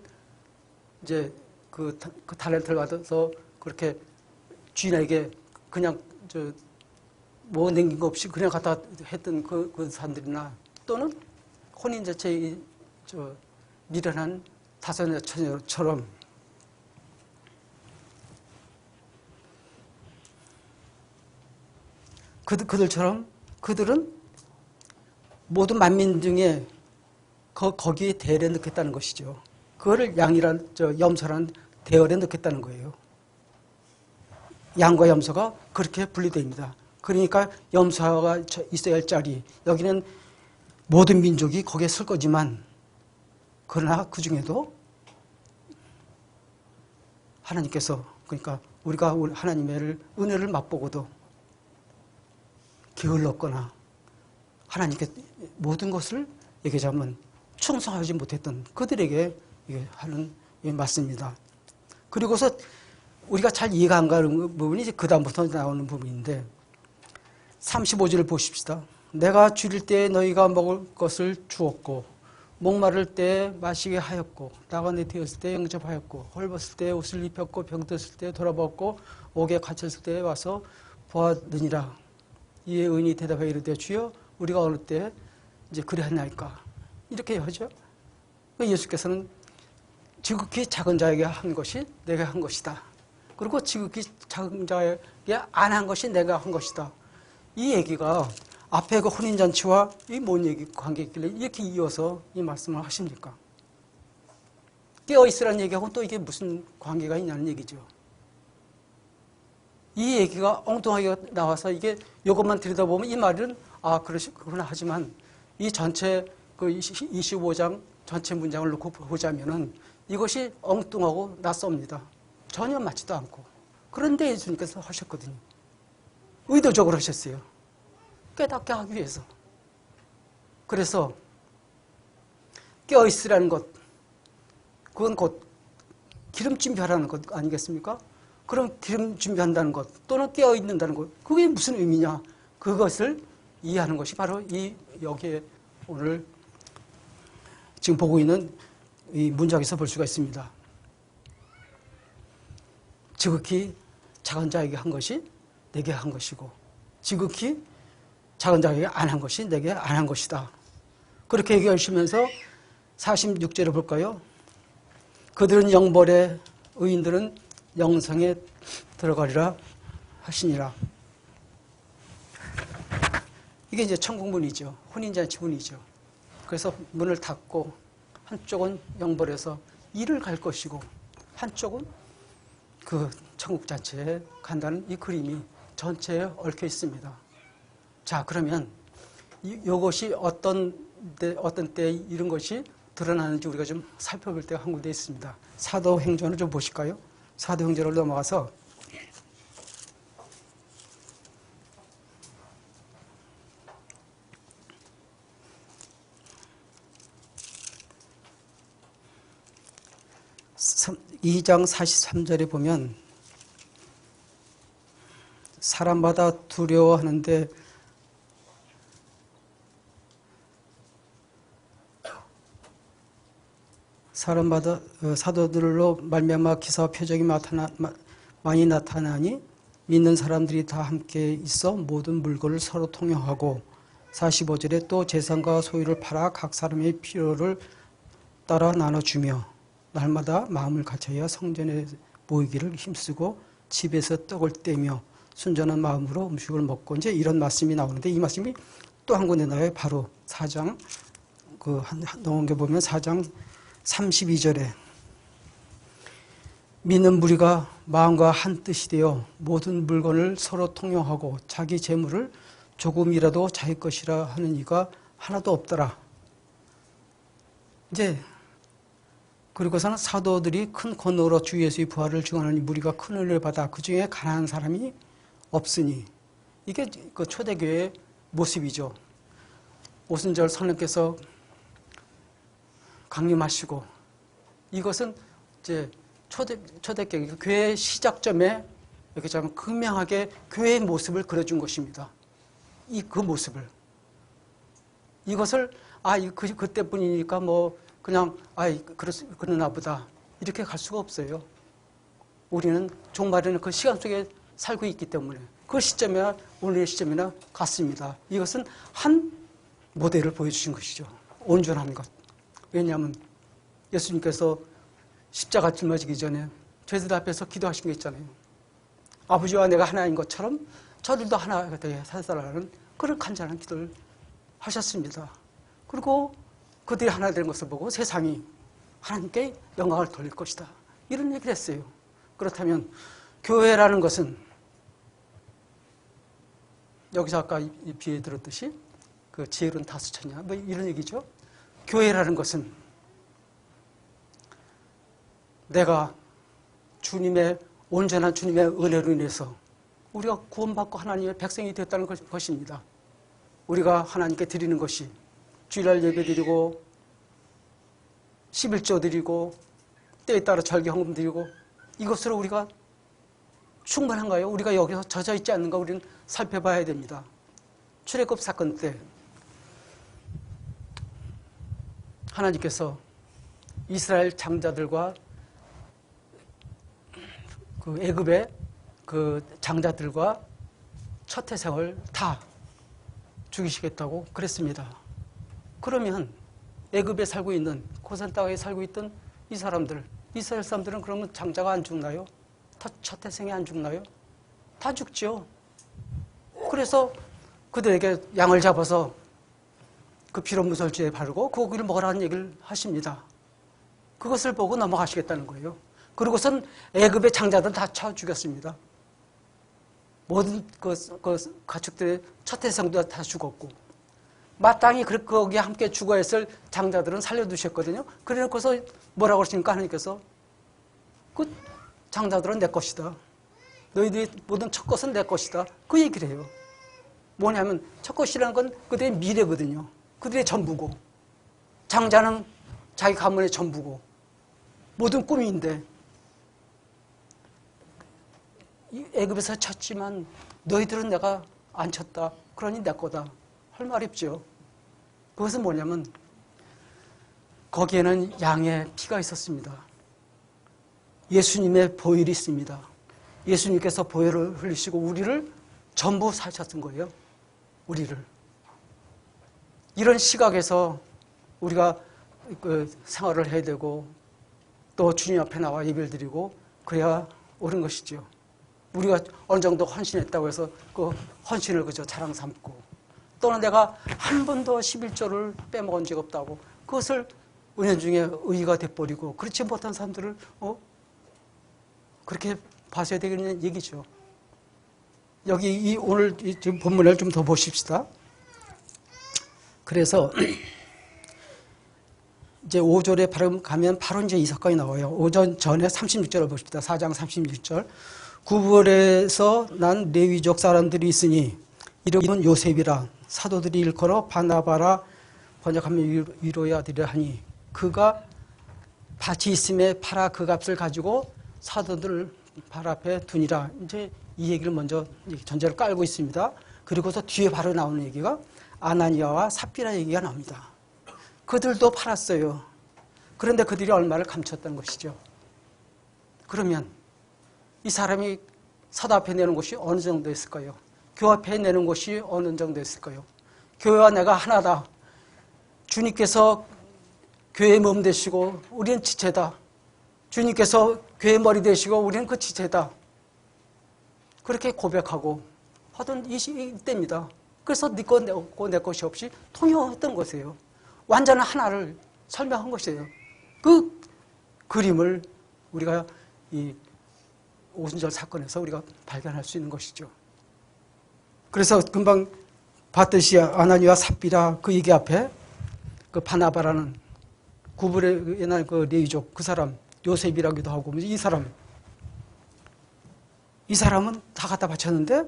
이제 그 달란트를 받아서 그렇게 주인에게 그냥 뭐 남긴 거 없이 그냥 갖다 했던 그 사람들이나 또는 혼인자체에 미련한 다섯 처녀처럼 그들처럼 그들은 모든 만민 중에 거기에 대열에 넣겠다는 것이죠. 그거를 양이란 염소란 대열에 넣겠다는 거예요. 양과 염소가 그렇게 분리됩니다. 그러니까 염소가 있어야 할 자리, 여기는 모든 민족이 거기에 설 거지만 그러나 그 중에도 하나님께서 그러니까 우리가 하나님의 은혜를 맛보고도 게을렀거나 하나님께 모든 것을 얘기하자면 충성하지 못했던 그들에게 하는 말씀입니다. 그리고서 우리가 잘 이해가 안 가는 부분이 이제 그 다음부터 나오는 부분인데 35절을 보십시다. 내가 줄일 때 너희가 먹을 것을 주었고 목마를 때 마시게 하였고 나그네 되었을 때 영접하였고 헐벗을 때 옷을 입혔고 병들었을 때 돌아보았고 옥에 갇혔을 때 와서 보았느니라. 이에 의인이 대답하여 이르되 주여 우리가 어느 때 이제 그리하나이까 이렇게 하죠. 예수께서는 지극히 작은 자에게 한 것이 내가 한 것이다. 그리고 지극히 작은 자에게 안 한 것이 내가 한 것이다. 이 얘기가 앞에 그 혼인잔치와 이 뭔 얘기 관계가 있길래 이렇게 이어서 이 말씀을 하십니까? 깨어있으라는 얘기하고 또 이게 무슨 관계가 있냐는 얘기죠. 이 얘기가 엉뚱하게 나와서 이게 이것만 들여다보면 이 말은 그러나 하지만 이 전체 그 25장 전체 문장을 놓고 보자면은 이것이 엉뚱하고 낯섭니다. 전혀 맞지도 않고. 그런데 예수님께서 하셨거든요. 의도적으로 하셨어요. 깨닫게 하기 위해서. 그래서 깨어있으라는 것, 그건 곧 기름 준비하라는 것 아니겠습니까? 그럼 기름 준비한다는 것 또는 깨어있는다는 것, 그게 무슨 의미냐? 그것을 이해하는 것이 바로 여기에 오늘 지금 보고 있는 이 문장에서 볼 수가 있습니다. 지극히 작은 자에게 한 것이 내게 한 것이고 지극히 작은 자에게 안 한 것이 내게 안 한 것이다. 그렇게 얘기하시면서 46절을 볼까요? 그들은 영벌에 의인들은 영생에 들어가리라 하시니라. 이게 이제 천국문이죠. 혼인잔치문이죠. 그래서 문을 닫고 한쪽은 영벌에서 일을 갈 것이고 한쪽은 그 천국잔치에 간다는 이 그림이 전체에 얽혀 있습니다. 자, 그러면 이것이 어떤 때에 이런 것이 드러나는지 우리가 좀 살펴볼 때가 한 군데 있습니다. 사도행전을 좀 보실까요? 사도행전을 넘어가서 이 2장 43절에 보면 사람마다 두려워하는데 사람마다 사도들로 말미암아 기사와 표적이 많이 나타나니 믿는 사람들이 다 함께 있어 모든 물건을 서로 통용하고 45절에 또 재산과 소유를 팔아 각 사람의 필요를 따라 나눠주며 날마다 마음을 갖춰야 성전에 모이기를 힘쓰고 집에서 떡을 떼며 순전한 마음으로 음식을 먹고 이제 이런 말씀이 나오는데 이 말씀이 또 한 군데 나와요. 바로 4장 넘겨보면 4장 32절에 믿는 무리가 마음과 한 뜻이 되어 모든 물건을 서로 통용하고 자기 재물을 조금이라도 자기 것이라 하는 이가 하나도 없더라. 이제 그리고서는 사도들이 큰 권능으로 주 예수의 부활을 증언하니 무리가 큰 은혜를 받아 그 중에 가난한 사람이 없으니 이게 그 초대교회의 모습이죠. 오순절 선생님께서 강림하시고 이것은 이제 초대교회 교회의 시작점에 이렇게 좀 극명하게 교회의 모습을 그려준 것입니다. 그 모습을 이것을 그때뿐이니까 뭐 그냥 그러나 보다 이렇게 갈 수가 없어요. 우리는 종말에는 그 시간 속에 살고 있기 때문에 그 시점이나 오늘의 시점이나 같습니다. 이것은 한 모델을 보여주신 것이죠. 온전한 것. 왜냐하면 예수님께서 십자가 짊어지기 전에 죄들 앞에서 기도하신 게 있잖아요. 아버지와 내가 하나인 것처럼 저들도 하나가 되게 살살하는 그런 간절한 기도를 하셨습니다. 그리고 그들이 하나 된 것을 보고 세상이 하나님께 영광을 돌릴 것이다. 이런 얘기를 했어요. 그렇다면 교회라는 것은 여기서 아까 이 비에 들었듯이 그 지혜로운 다수처냐 뭐 이런 얘기죠. 교회라는 것은 내가 온전한 주님의 은혜로 인해서 우리가 구원받고 하나님의 백성이 되었다는 것입니다. 우리가 하나님께 드리는 것이 주일날 예배 드리고 11조 드리고 때에 따라 절기 헌금 드리고 이것으로 우리가 충분한가요? 우리가 여기서 젖어 있지 않는가 우리는 살펴봐야 됩니다. 출애굽 사건 때 하나님께서 이스라엘 장자들과 그 애굽의 그 장자들과 첫 태생을 다 죽이시겠다고 그랬습니다. 그러면 애굽에 살고 있는 고산 땅에 살고 있던 이 사람들, 이스라엘 사람들은 그러면 장자가 안 죽나요? 첫 태생이 안 죽나요? 다 죽죠. 그래서 그들에게 양을 잡아서 그 피로 무설주에 바르고 그 고기를 먹으라는 얘기를 하십니다. 그것을 보고 넘어가시겠다는 거예요. 그리고선 애굽의 장자들 다 쳐 죽였습니다. 모든 그 가축들의 첫 태생도 다 죽었고 마땅히 거기에 함께 죽어야 했을 장자들은 살려두셨거든요. 그래놓고서 뭐라고 하십니까? 하나님께서 그 장자들은 내 것이다. 너희들이 모든 첫 것은 내 것이다. 그 얘기를 해요. 뭐냐면 첫 것이라는 건 그들의 미래거든요. 그들의 전부고 장자는 자기 가문의 전부고 모든 꿈인데 애굽에서 쳤지만 너희들은 내가 안 쳤다. 그러니 내 거다. 할 말이 없죠. 그것은 뭐냐면 거기에는 양의 피가 있었습니다. 예수님의 보혈이 있습니다. 예수님께서 보혈을 흘리시고 우리를 전부 사셨던 거예요. 우리를. 이런 시각에서 우리가 그 생활을 해야 되고 또 주님 앞에 나와 예배를 드리고 그래야 옳은 것이죠. 우리가 어느 정도 헌신했다고 해서 그 헌신을 그저 자랑 삼고 또는 내가 한 번도 11조를 빼먹은 적 없다고 그것을 은연중에 의의가 돼버리고 그렇지 못한 사람들을 그렇게 봐줘야 되겠는 얘기죠. 여기 오늘 지금 본문을 좀 더 보십시다. 그래서 이제 5절에 바로 가면 바로 이제 이 사건이 나와요. 5절 전에 36절을 보십시다. 4장 36절. 구불에서 난 레위족 사람들이 있으니 이름은 요셉이라 사도들이 일컬어 바나바라 번역하면 위로의 아들이라 하니 그가 밭이 있음에 팔아 그 값을 가지고 사도들 발 앞에 두니라. 이제 이 얘기를 먼저 전제를 깔고 있습니다. 그리고서 뒤에 바로 나오는 얘기가 아나니아와 삽비라 얘기가 나옵니다. 그들도 팔았어요. 그런데 그들이 얼마를 감췄다는 것이죠. 그러면 이 사람이 사도 앞에 내는 것이 어느 정도 있을까요? 교회 앞에 내는 것이 어느 정도 있을까요? 교회와 내가 하나다. 주님께서 교회의 몸 되시고 우리는 지체다. 주님께서 교회의 머리 되시고 우리는 그 지체다. 그렇게 고백하고 하던 이때입니다. 그래서 네 것 내 것이 없이 통용했던 것이에요. 완전한 하나를 설명한 것이에요. 그 그림을 우리가 이 오순절 사건에서 우리가 발견할 수 있는 것이죠. 그래서 금방 봤듯이 아나니와 삽비라 그 얘기 앞에 그 바나바라는 구불의 옛날 그 레위족 그 사람 요셉이라기도 하고 이 사람은 다 갖다 바쳤는데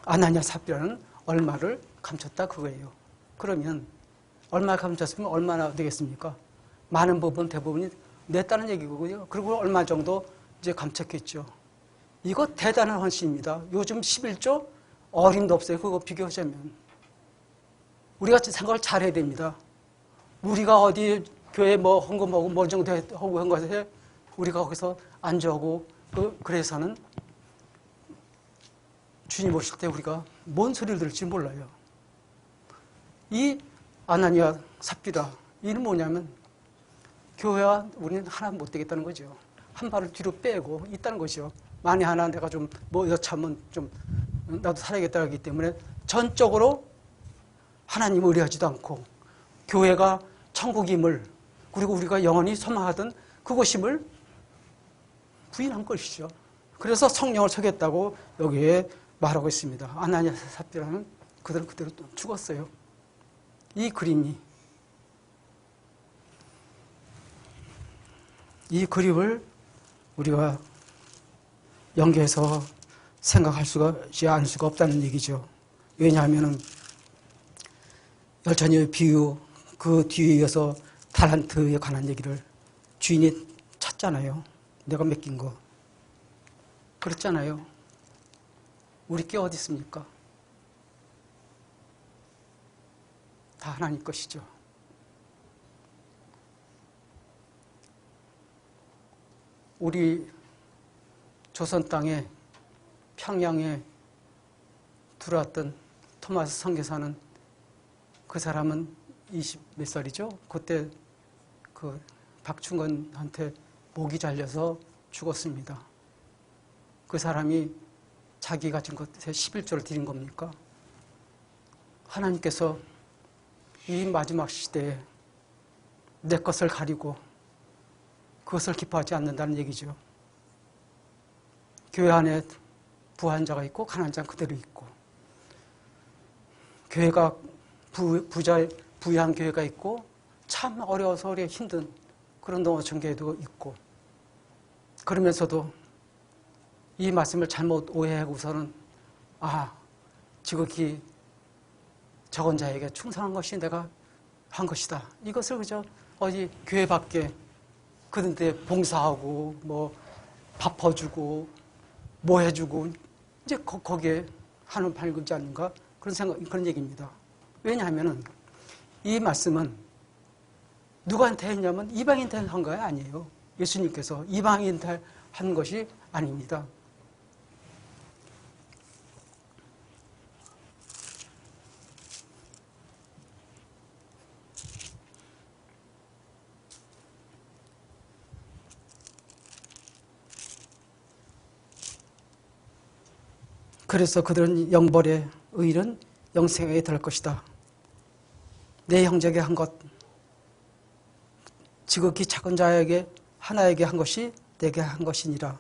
아나니아 삽비라는 얼마를 감췄다 그거예요. 그러면 얼마 감췄으면 얼마나 되겠습니까? 많은 부분 대부분이 냈다는 얘기거든요. 그리고 얼마 정도 이제 감췄겠죠. 이거 대단한 헌신입니다. 요즘 11조 어림도 없어요. 그거 비교하자면. 우리가 생각을 잘해야 됩니다. 우리가 어디 교회 뭐 헌금하고 뭐 정도 하고 한 것에 우리가 거기서 안주하고 그래서는 주님 오실 때 우리가 뭔 소리를 들을지 몰라요. 이 아나니아 삽비라 이는 뭐냐면 교회와 우리는 하나 못 되겠다는 거죠. 한 발을 뒤로 빼고 있다는 것이죠. 만에 하나 내가 좀 뭐 여차하면 좀 나도 살아야겠다 하기 때문에 전적으로 하나님을 의뢰하지도 않고 교회가 천국임을 그리고 우리가 영원히 소망하던 그것임을 부인한 것이죠. 그래서 성령을 서겠다고 여기에 말하고 있습니다. 아나니아 삽비라는 그들은 그대로 또 죽었어요. 이 그림이 이 그림을 우리가 연계해서 생각할 수가 않을 수가 없다는 얘기죠. 왜냐하면 열처녀의 비유 그 뒤에 이어서 달란트에 관한 얘기를 주인이 찾잖아요. 내가 맡긴 거. 그렇잖아요. 우리 게 어디 있습니까? 다 하나님 것이죠. 우리 조선 땅에 평양에 들어왔던 토마스 선교사는 그 사람은 20 몇 살이죠? 그때 그 박충건한테 목이 잘려서 죽었습니다. 그 사람이 자기 가진 것에 11조를 드린 겁니까? 하나님께서 이 마지막 시대에 내 것을 가리고 그것을 기뻐하지 않는다는 얘기죠. 교회 안에 부한 자가 있고 가난한 자가 그대로 있고 교회가 부유한 교회가 있고 참 어려워서 힘든 그런 농어촌 교회도 있고 그러면서도 이 말씀을 잘못 오해하고서는 지극히 적은 자에게 충성한 것이 내가 한 것이다. 이것을 그저 어디 교회 밖에 그런데 봉사하고 뭐 밥 퍼주고 뭐 해주고 이제 거기에 하는 발급지 않는가 그런 얘기입니다. 왜냐하면은 이 말씀은 누구한테 했냐면 이방인한테 한 거야 아니에요. 예수님께서 이방인한테 한 것이 아닙니다. 그래서 그들은 영벌의 의인은 영생에 들을 것이다. 내 형제에게 한 것, 지극히 작은 자에게 하나에게 한 것이 내게 한 것이니라.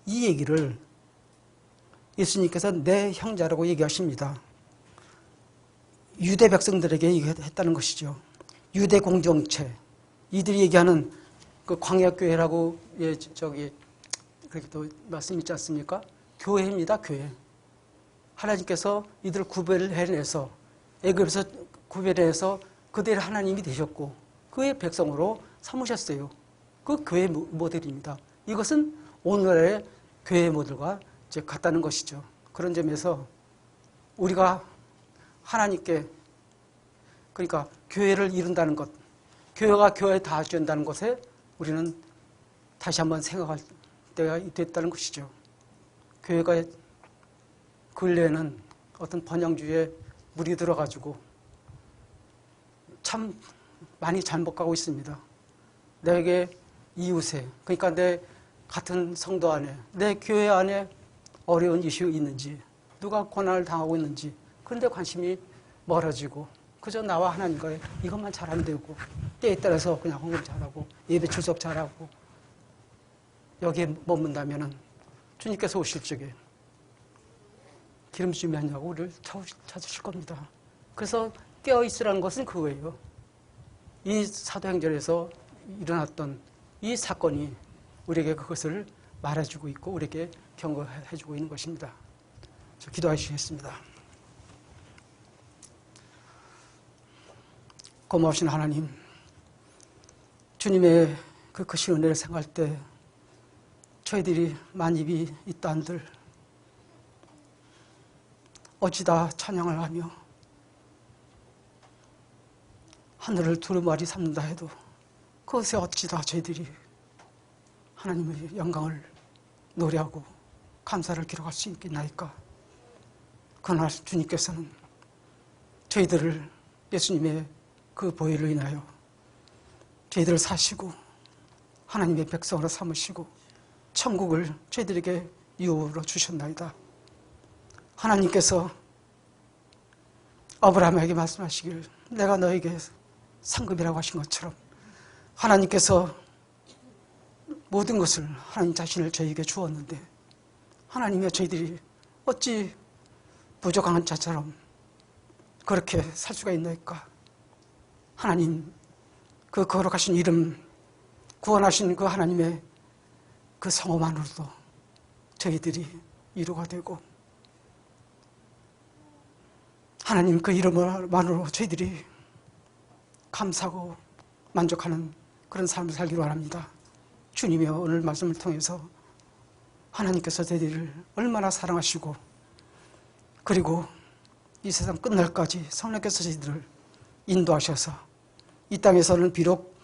이 얘기를 예수님께서 내 형제라고 얘기하십니다. 유대 백성들에게 얘기했다는 것이죠. 유대 공동체, 이들이 얘기하는 그 광야교회라고 그렇게 또 말씀 있지 않습니까? 교회입니다, 교회. 하나님께서 이들을 구별해내서 애굽에서 구별해서 그들의 하나님이 되셨고 그의 백성으로 삼으셨어요. 그 교회 모델입니다. 이것은 오늘의 교회 모델과 이제 같다는 것이죠. 그런 점에서 우리가 하나님께 그러니까 교회를 이룬다는 것, 교회가 교회에 닿아준다는 것에 우리는 다시 한번 생각할 때가 됐다는 것이죠. 교회가 근래에는 어떤 번영주의에 물이 들어가지고 참 많이 잘못 가고 있습니다. 내게 이웃에, 그러니까 내 같은 성도 안에, 내 교회 안에 어려운 이슈 있는지, 누가 고난을 당하고 있는지, 그런데 관심이 멀어지고 그저 나와 하나님과의 이것만 잘하면 되고 때에 따라서 그냥 헌금 잘하고 예배 출석 잘하고 여기에 머문다면 주님께서 오실 적에 기름 준비하냐고 우리를 찾으실 겁니다. 그래서 깨어있으라는 것은 그거예요. 이 사도행전에서 일어났던 이 사건이 우리에게 그것을 말해주고 있고 우리에게 경고해주고 있는 것입니다. 저 기도하시겠습니다. 고마우신 하나님, 주님의 그 크신 은혜를 생각할 때 저희들이 만입이 있다 한들 어찌다 찬양을 하며 하늘을 두루마리 삼는다 해도 그것에 어찌다 저희들이 하나님의 영광을 노래하고 감사를 기록할 수 있겠나이까. 그러나 주님께서는 저희들을 예수님의 그 보혈로 인하여 저희들을 사시고 하나님의 백성으로 삼으시고 천국을 저희들에게 유업으로 주셨나이다. 하나님께서 아브라함에게 말씀하시길 내가 너에게 상급이라고 하신 것처럼 하나님께서 모든 것을 하나님 자신을 저희에게 주었는데 하나님의 저희들이 어찌 부족한 자처럼 그렇게 살 수가 있나이까. 하나님 그 거룩하신 이름 구원하신 그 하나님의 그 성호만으로도 저희들이 이루가 되고 하나님 그 이름만으로 저희들이 감사하고 만족하는 그런 삶을 살기로 합니다. 주님의 오늘 말씀을 통해서 하나님께서 저희들을 얼마나 사랑하시고 그리고 이 세상 끝날까지 성령께서 저희들을 인도하셔서 이 땅에서는 비록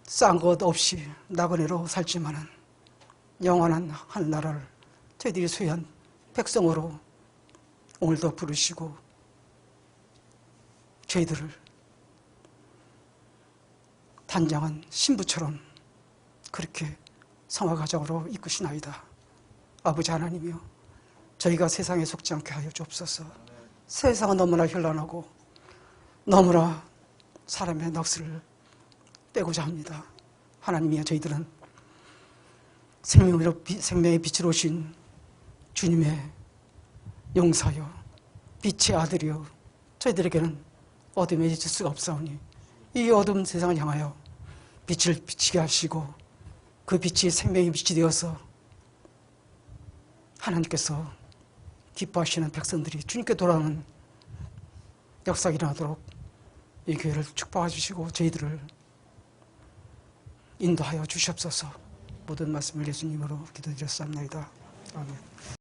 싼 것 없이 나그네로 살지만은 영원한 하늘나라를 저희들이 소유한 백성으로 오늘도 부르시고 저희들을 단장한 신부처럼 그렇게 성화가정으로 이끄시나이다. 아버지 하나님이여 저희가 세상에 속지 않게 하여 주옵소서. 세상은 너무나 현란하고 너무나 사람의 넋을 빼고자 합니다. 하나님이여 저희들은 생명의 빛으로 오신 주님의 용사여 빛의 아들이여 저희들에게는 어둠에 있을 수가 없사오니 이 어두운 세상을 향하여 빛을 비치게 하시고 그 빛이 생명의 빛이 되어서 하나님께서 기뻐하시는 백성들이 주님께 돌아오는 역사가 일어나도록 이 교회를 축복해 주시고 저희들을 인도하여 주시옵소서. 모든 말씀을 예수님으로 기도드렸사옵나이다. 아멘.